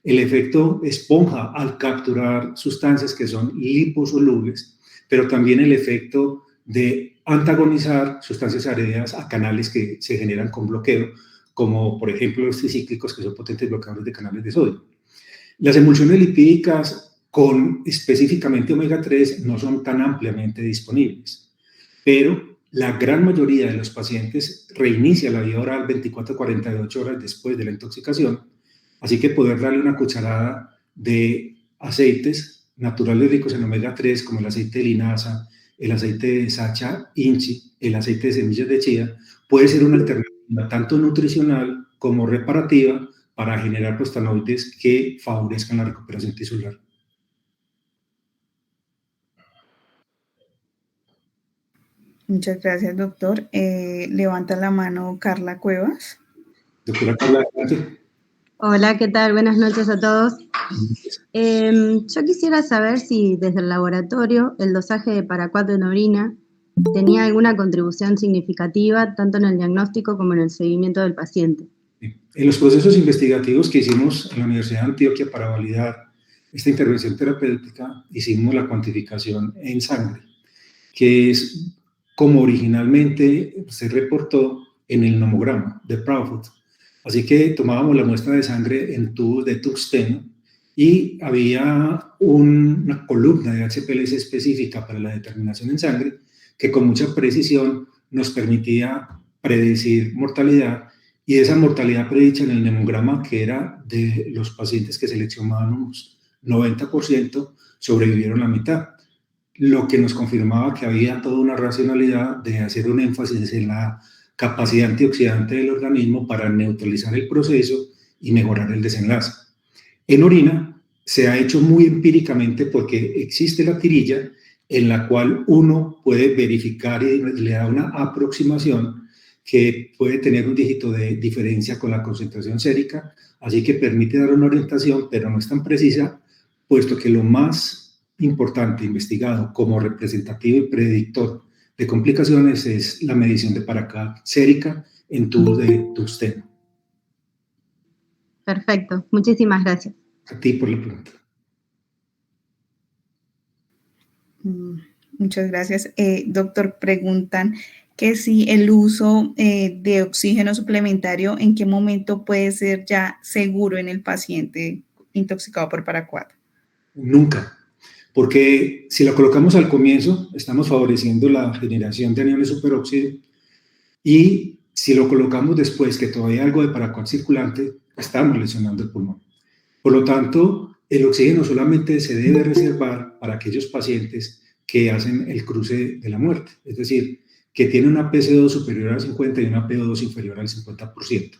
el efecto esponja al capturar sustancias que son liposolubles, pero también el efecto de antagonizar sustancias adheridas a canales que se generan con bloqueo, como por ejemplo los tricíclicos, que son potentes bloqueadores de canales de sodio. Las emulsiones lipídicas con específicamente omega 3 no son tan ampliamente disponibles, pero la gran mayoría de los pacientes reinicia la vía oral 24 a 48 horas después de la intoxicación, así que poder darle una cucharada de aceites naturales ricos en omega 3, como el aceite de linaza, el aceite de Sacha Inchi, el aceite de semillas de chía, puede ser una alternativa tanto nutricional como reparativa para generar prostanoides que favorezcan la recuperación tisular. Muchas gracias, doctor. Levanta la mano Carla Cuevas. Doctora Carla, adelante. Hola, ¿qué tal? Buenas noches a todos. Yo quisiera saber si desde el laboratorio el dosaje de paraquat en orina tenía alguna contribución significativa tanto en el diagnóstico como en el seguimiento del paciente. En los procesos investigativos que hicimos en la Universidad de Antioquia para validar esta intervención terapéutica, hicimos la cuantificación en sangre, que es como originalmente se reportó en el nomograma de Proudfoot. Así que tomábamos la muestra de sangre en tubos de tungsteno y había una columna de HPLC específica para la determinación en sangre que con mucha precisión nos permitía predecir mortalidad, y esa mortalidad predicha en el nemograma, que era de los pacientes que seleccionábamos, 90% sobrevivieron la mitad, lo que nos confirmaba que había toda una racionalidad de hacer un énfasis en la capacidad antioxidante del organismo para neutralizar el proceso y mejorar el desenlace. En orina se ha hecho muy empíricamente porque existe la tirilla en la cual uno puede verificar y le da una aproximación que puede tener un dígito de diferencia con la concentración sérica, así que permite dar una orientación, pero no es tan precisa, puesto que lo más importante investigado como representativo y predictor de complicaciones es la medición de paraquat sérica en tubos de tungsteno. Perfecto, muchísimas gracias. A ti por la pregunta. Muchas gracias. Doctor, preguntan que si el uso de oxígeno suplementario, ¿en qué momento puede ser ya seguro en el paciente intoxicado por paraquat? Nunca, porque si lo colocamos al comienzo, estamos favoreciendo la generación de aniones superóxido, y si lo colocamos después, que todavía hay algo de paraquat circulante, estamos lesionando el pulmón. Por lo tanto, el oxígeno solamente se debe reservar para aquellos pacientes que hacen el cruce de la muerte, es decir, que tienen una PC2 superior al 50 y una PO2 inferior al 50%.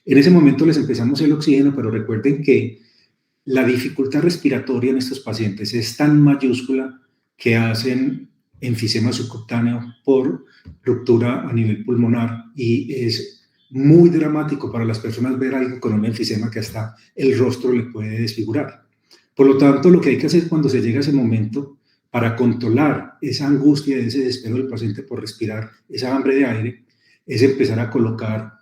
En ese momento les empezamos el oxígeno, pero recuerden que la dificultad respiratoria en estos pacientes es tan mayúscula que hacen enfisema subcutáneo por ruptura a nivel pulmonar, y es muy dramático para las personas ver a alguien con un enfisema que hasta el rostro le puede desfigurar. Por lo tanto, lo que hay que hacer cuando se llega a ese momento, para controlar esa angustia y ese desespero del paciente por respirar, esa hambre de aire, es empezar a colocar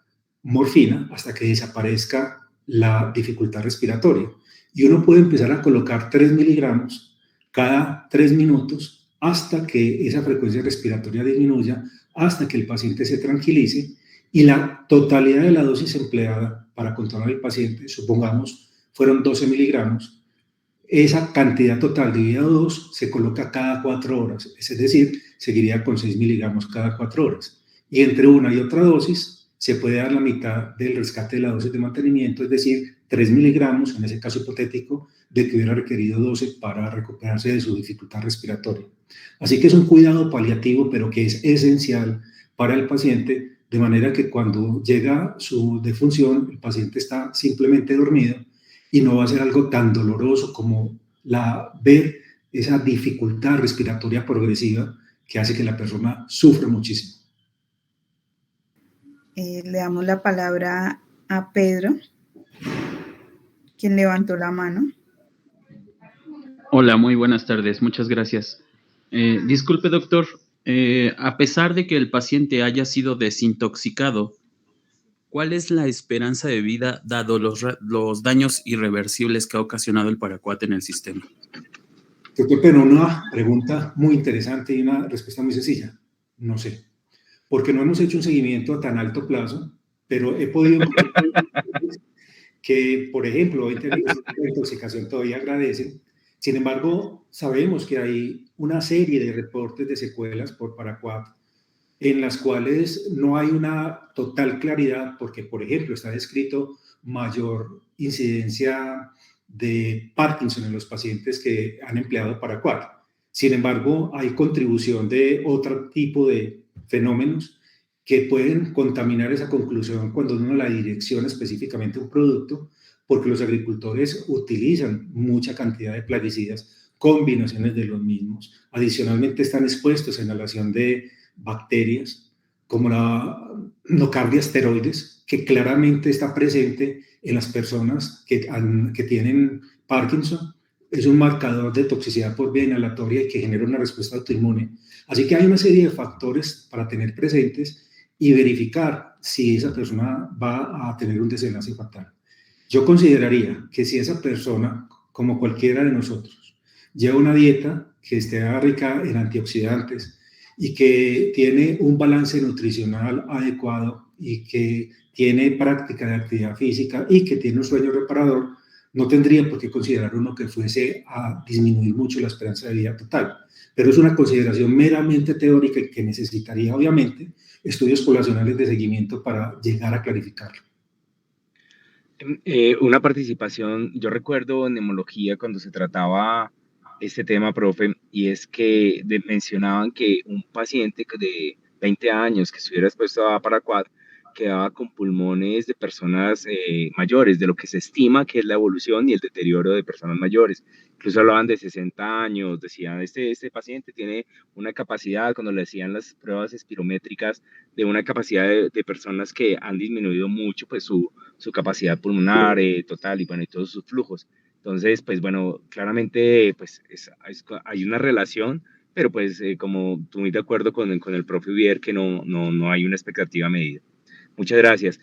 morfina hasta que desaparezca la dificultad respiratoria. Y uno puede empezar a colocar 3 miligramos cada 3 minutos hasta que esa frecuencia respiratoria disminuya, hasta que el paciente se tranquilice, y la totalidad de la dosis empleada para controlar al paciente, supongamos, fueron 12 miligramos, esa cantidad total dividida 2 se coloca cada 4 horas, es decir, seguiría con 6 miligramos cada 4 horas. Y entre una y otra dosis se puede dar la mitad del rescate de la dosis de mantenimiento, es decir, 3 miligramos, en ese caso hipotético, de que hubiera requerido 12 para recuperarse de su dificultad respiratoria. Así que es un cuidado paliativo, pero que es esencial para el paciente, de manera que cuando llega su defunción, el paciente está simplemente dormido y no va a ser algo tan doloroso como ver esa dificultad respiratoria progresiva que hace que la persona sufra muchísimo. Le damos la palabra a Pedro, quien levantó la mano. Hola, muy buenas tardes. Muchas gracias. Disculpe, doctor. A pesar de que el paciente haya sido desintoxicado, ¿cuál es la esperanza de vida dado los daños irreversibles que ha ocasionado el paraquat en el sistema? Doctor, pero una pregunta muy interesante y una respuesta muy sencilla. No sé, porque no hemos hecho un seguimiento a tan alto plazo, pero he podido que, por ejemplo, hoy tenemos una intoxicación todavía agradecen. Sin embargo, sabemos que hay una serie de reportes de secuelas por paraquat en las cuales no hay una total claridad, porque, por ejemplo, está descrito mayor incidencia de Parkinson en los pacientes que han empleado paraquat. Sin embargo, hay contribución de otro tipo de fenómenos que pueden contaminar esa conclusión cuando uno la direcciona específicamente a un producto, porque los agricultores utilizan mucha cantidad de plaguicidas, combinaciones de los mismos. Adicionalmente están expuestos a inhalación de bacterias como la nocardia steroides, que claramente está presente en las personas que tienen Parkinson. Es un marcador de toxicidad por vía inhalatoria y que genera una respuesta autoinmune. Así que hay una serie de factores para tener presentes y verificar si esa persona va a tener un desenlace fatal. Yo consideraría que si esa persona, como cualquiera de nosotros, lleva una dieta que esté rica en antioxidantes y que tiene un balance nutricional adecuado y que tiene práctica de actividad física y que tiene un sueño reparador, no tendría por qué considerar uno que fuese a disminuir mucho la esperanza de vida total. Pero es una consideración meramente teórica y que necesitaría, obviamente, estudios poblacionales de seguimiento para llegar a clarificarlo. Una participación, yo recuerdo en neumología cuando se trataba este tema, profe, y es que mencionaban que un paciente de 20 años que estuviera expuesto a paraquat quedaba con pulmones de personas mayores, de lo que se estima que es la evolución y el deterioro de personas mayores. Incluso hablaban de 60 años, decían, este paciente tiene una capacidad, cuando le hacían las pruebas espirométricas, de una capacidad de personas que han disminuido mucho pues su capacidad pulmonar total y bueno, y todos sus flujos. Entonces, pues bueno, claramente pues hay una relación, pero pues como tú muy de acuerdo con el profe Ubier, que no hay una expectativa medida. Muchas gracias.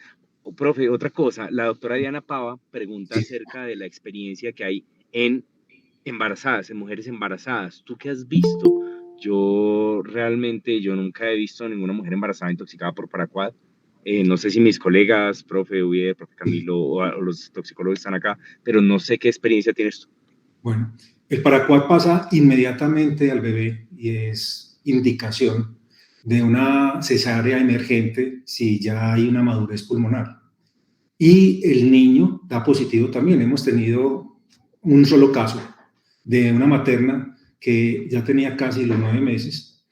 Profe, otra cosa, la doctora Diana Pava pregunta acerca de la experiencia que hay en embarazadas, en mujeres embarazadas. ¿Tú qué has visto? Yo nunca he visto ninguna mujer embarazada intoxicada por paraquat. No sé si mis colegas, profe Ubier, profe Camilo o los toxicólogos están acá, pero no sé qué experiencia tienes tú. Bueno, el paraquat pasa inmediatamente al bebé y es indicación de una cesárea emergente si ya hay una madurez pulmonar. Y el niño da positivo también. Hemos tenido un solo caso de una materna que ya tenía casi los 9 meses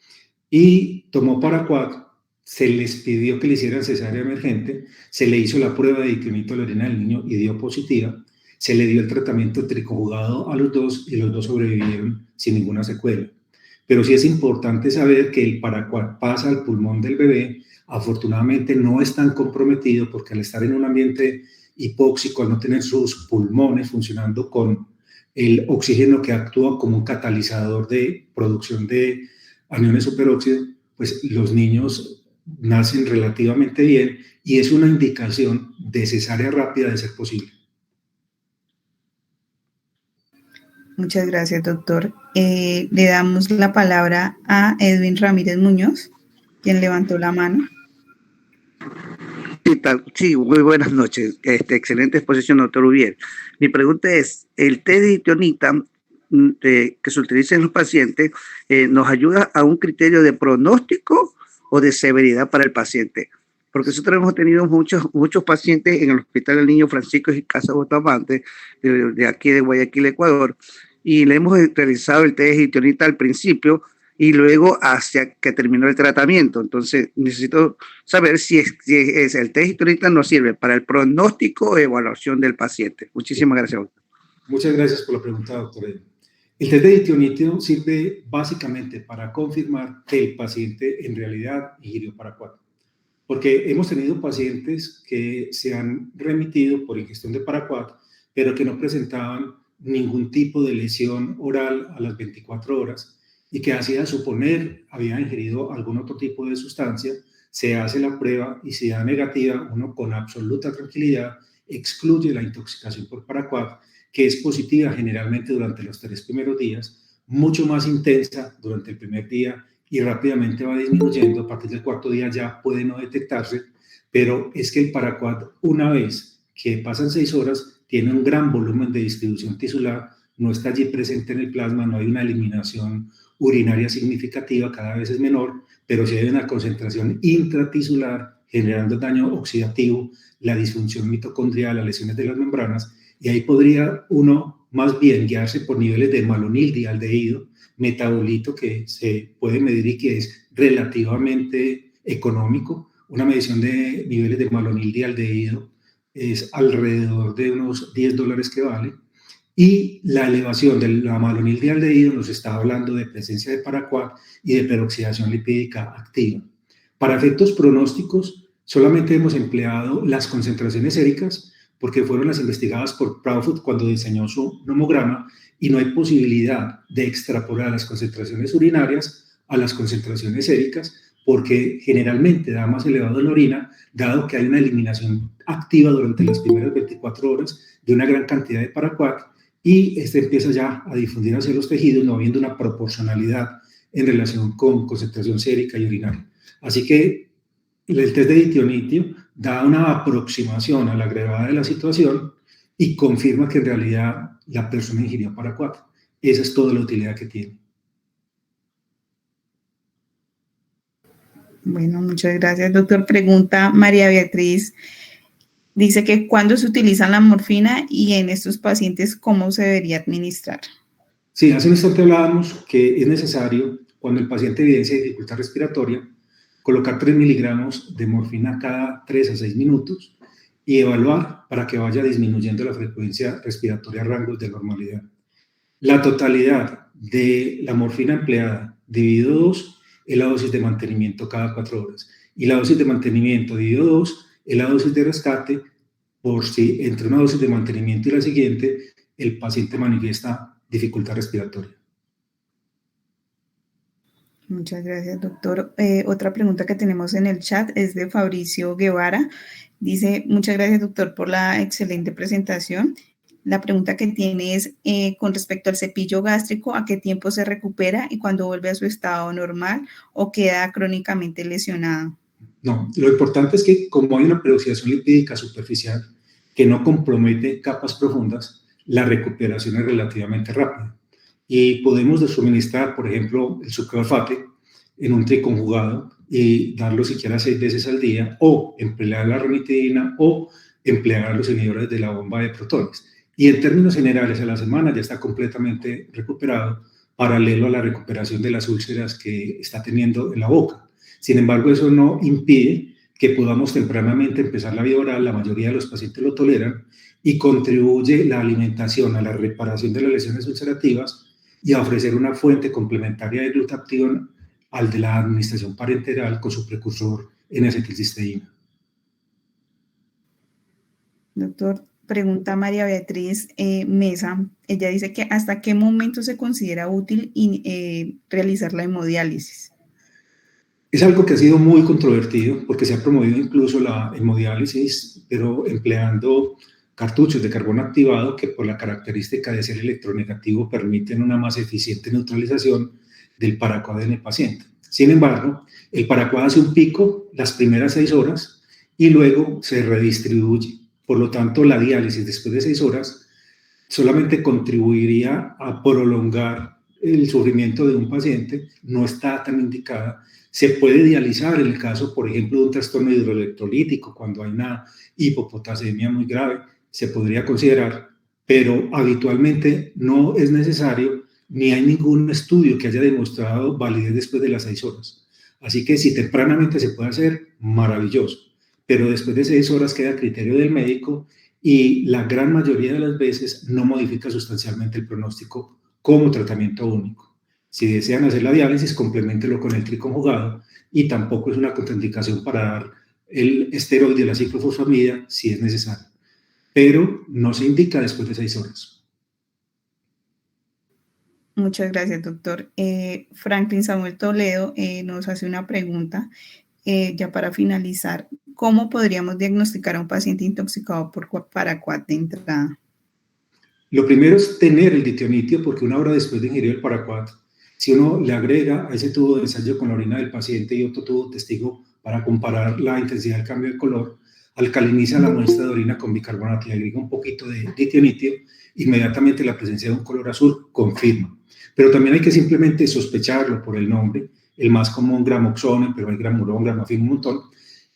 y tomó paraquat, se les pidió que le hicieran cesárea emergente, se le hizo la prueba de diclomito de la orina del niño y dio positiva, se le dio el tratamiento triconjugado a los dos y los dos sobrevivieron sin ninguna secuela. Pero sí es importante saber que el paraquat pasa al pulmón del bebé, afortunadamente no es tan comprometido porque al estar en un ambiente hipóxico, al no tener sus pulmones funcionando con el oxígeno que actúa como un catalizador de producción de aniones superóxido, pues los niños nacen relativamente bien y es una indicación de cesárea rápida de ser posible. Muchas gracias, doctor. Le damos la palabra a Edwin Ramírez Muñoz, quien levantó la mano. Sí, muy buenas noches. Excelente exposición, doctor Ubier. Mi pregunta es, ¿el test de Hitionita que se utiliza en los pacientes nos ayuda a un criterio de pronóstico o de severidad para el paciente? Porque nosotros hemos tenido muchos pacientes en el Hospital del Niño Francisco y Casa Bustamante, de aquí de Guayaquil, Ecuador, y le hemos realizado el test de Hitionita al principio y luego hacia que terminó el tratamiento. Entonces, necesito saber si el test de Hitionita nos sirve para el pronóstico o evaluación del paciente. Muchísimas gracias, doctor. Muchas gracias por la pregunta, doctor. El test de Hitionita sirve básicamente para confirmar que el paciente en realidad ingirió Paraquat. Porque hemos tenido pacientes que se han remitido por ingestión de Paraquat, pero que no presentaban ningún tipo de lesión oral a las 24 horas y que hacía suponer había ingerido algún otro tipo de sustancia. Se hace la prueba y si da negativa, uno con absoluta tranquilidad excluye la intoxicación por Paraquat, que es positiva generalmente durante los 3 primeros días, mucho más intensa durante el primer día y rápidamente va disminuyendo. A partir del 4.º día ya puede no detectarse, pero es que el Paraquat, una vez que pasan 6 horas, tiene un gran volumen de distribución tisular, no está allí presente en el plasma, no hay una eliminación urinaria significativa, cada vez es menor, pero sí hay una concentración intratisular generando daño oxidativo, la disfunción mitocondrial, las lesiones de las membranas, y ahí podría uno más bien guiarse por niveles de malonildaldehído, metabolito que se puede medir y que es relativamente económico. Una medición de niveles de malonildaldehído es alrededor de unos $10 que vale, y la elevación de la malonildaldehído nos está hablando de presencia de Paraquat y de peroxidación lipídica activa. Para efectos pronósticos, solamente hemos empleado las concentraciones séricas, porque fueron las investigadas por Proudfoot cuando diseñó su nomograma, y no hay posibilidad de extrapolar las concentraciones urinarias a las concentraciones séricas, porque generalmente da más elevado en la orina, dado que hay una eliminación activa durante las primeras 24 horas de una gran cantidad de Paraquat, y empieza ya a difundir hacia los tejidos, no habiendo una proporcionalidad en relación con concentración sérica y urinaria. Así que el test de Hitionitio da una aproximación a la gravedad de la situación y confirma que en realidad la persona ingirió Paraquat. Esa es toda la utilidad que tiene. Bueno, muchas gracias, doctor. Pregunta María Beatriz. Dice que ¿cuándo se utiliza la morfina y en estos pacientes cómo se debería administrar? Sí, hace un instante hablábamos que es necesario, cuando el paciente evidencia dificultad respiratoria, colocar 3 miligramos de morfina cada 3 a 6 minutos y evaluar para que vaya disminuyendo la frecuencia respiratoria a rangos de normalidad. La totalidad de la morfina empleada dividido 2 es la dosis de mantenimiento cada 4 horas. Y la dosis de mantenimiento dividido 2 es la dosis de rescate por si entre una dosis de mantenimiento y la siguiente el paciente manifiesta dificultad respiratoria. Muchas gracias, doctor. Otra pregunta que tenemos en el chat es de Fabricio Guevara. Dice, muchas gracias, doctor, por la excelente presentación. La pregunta que tiene es, con respecto al cepillo gástrico, ¿a qué tiempo se recupera y cuándo vuelve a su estado normal o queda crónicamente lesionado? No, lo importante es que como hay una peroxidación lipídica superficial que no compromete capas profundas, la recuperación es relativamente rápida. Y podemos suministrar, por ejemplo, el sucralfate en un triconjugado y darlo siquiera 6 veces al día, o emplear la ranitidina o emplear los inhibidores de la bomba de protones. Y en términos generales, a la semana ya está completamente recuperado, paralelo a la recuperación de las úlceras que está teniendo en la boca. Sin embargo, eso no impide que podamos tempranamente empezar la vía oral, la mayoría de los pacientes lo toleran, y contribuye la alimentación a la reparación de las lesiones ulcerativas y a ofrecer una fuente complementaria de glutatión al de la administración parenteral con su precursor N-acetilcisteína. Doctor, pregunta María Beatriz Mesa. Ella dice que ¿hasta qué momento se considera útil realizar la hemodiálisis? Es algo que ha sido muy controvertido porque se ha promovido incluso la hemodiálisis, pero empleando cartuchos de carbón activado que por la característica de ser electronegativo permiten una más eficiente neutralización del paraquat en el paciente. Sin embargo, el paraquat hace un pico las primeras 6 horas y luego se redistribuye. Por lo tanto, la diálisis después de 6 horas solamente contribuiría a prolongar el sufrimiento de un paciente, no está tan indicada. Se puede dializar en el caso, por ejemplo, de un trastorno hidroelectrolítico, cuando hay una hipopotasemia muy grave, se podría considerar, pero habitualmente no es necesario, ni hay ningún estudio que haya demostrado validez después de las 6 horas. Así que si tempranamente se puede hacer, maravilloso, pero después de 6 horas queda a criterio del médico y la gran mayoría de las veces no modifica sustancialmente el pronóstico como tratamiento único. Si desean hacer la diálisis, compleméntelo con el triconjugado y tampoco es una contraindicación para dar el esteroide de la ciclofosfamida si es necesario, pero no se indica después de 6 horas. Muchas gracias, doctor. Franklin Samuel Toledo nos hace una pregunta, ya para finalizar. ¿Cómo podríamos diagnosticar a un paciente intoxicado por paraquat de entrada? Lo primero es tener el ditionitio, porque una hora después de ingerir el paraquat, si uno le agrega a ese tubo de ensayo con la orina del paciente y otro tubo testigo para comparar la intensidad del cambio de color, alcaliniza la muestra de orina con bicarbonato y agrega un poquito de ditionitio, inmediatamente la presencia de un color azul confirma. Pero también hay que simplemente sospecharlo por el nombre, el más común gramoxone, pero hay gramurón, gramafin, un montón,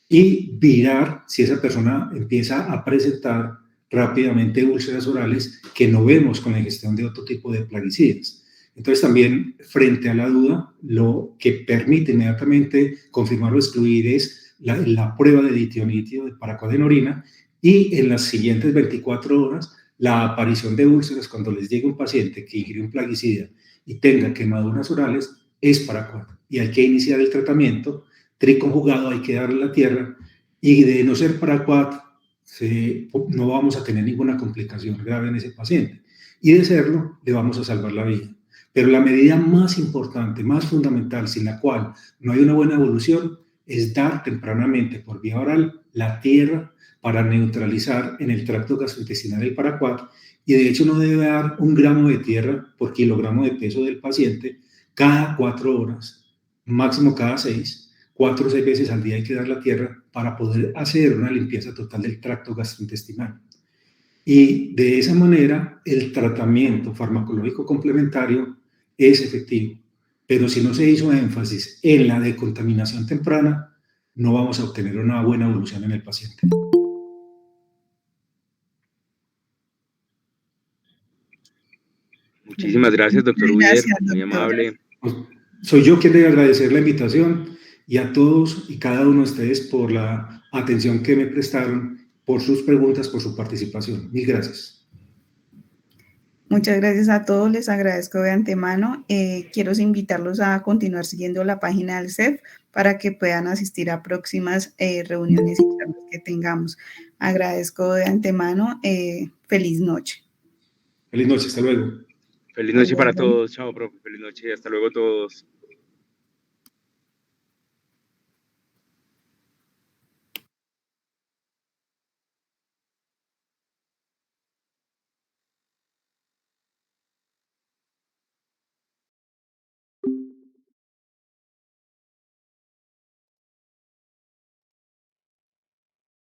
y virar si esa persona empieza a presentar rápidamente úlceras orales que no vemos con la ingestión de otro tipo de plaguicidas. Entonces también, frente a la duda, lo que permite inmediatamente confirmar o excluir es la prueba de ditionitio de paraquat en orina, y en las siguientes 24 horas la aparición de úlceras cuando les llegue un paciente que ingirió un plaguicida y tenga quemaduras orales es paraquat y hay que iniciar el tratamiento triconjugado, hay que darle la tierra, y de no ser paraquat no vamos a tener ninguna complicación grave en ese paciente, y de serlo le vamos a salvar la vida. Pero la medida más importante, más fundamental, sin la cual no hay una buena evolución, es dar tempranamente por vía oral la tierra para neutralizar en el tracto gastrointestinal el paraquat, y de hecho no debe dar 1 gramo de tierra por kilogramo de peso del paciente cada 4 horas, máximo cada 6. 4 o 6 veces al día hay que dar la tierra para poder hacer una limpieza total del tracto gastrointestinal. Y de esa manera el tratamiento farmacológico complementario es efectivo. Pero si no se hizo énfasis en la decontaminación temprana, no vamos a obtener una buena evolución en el paciente. Muchísimas gracias, doctor Ubier, muy amable. Soy yo quien debe agradecer la invitación y a todos y cada uno de ustedes por la atención que me prestaron, por sus preguntas, por su participación. Mil gracias. Muchas gracias a todos, les agradezco de antemano. Quiero invitarlos a continuar siguiendo la página del CEF para que puedan asistir a próximas reuniones y charlas que tengamos. Agradezco de antemano. Feliz noche. Feliz noche, hasta luego. Feliz noche para todos. Chao, profe. Feliz noche. Hasta luego todos.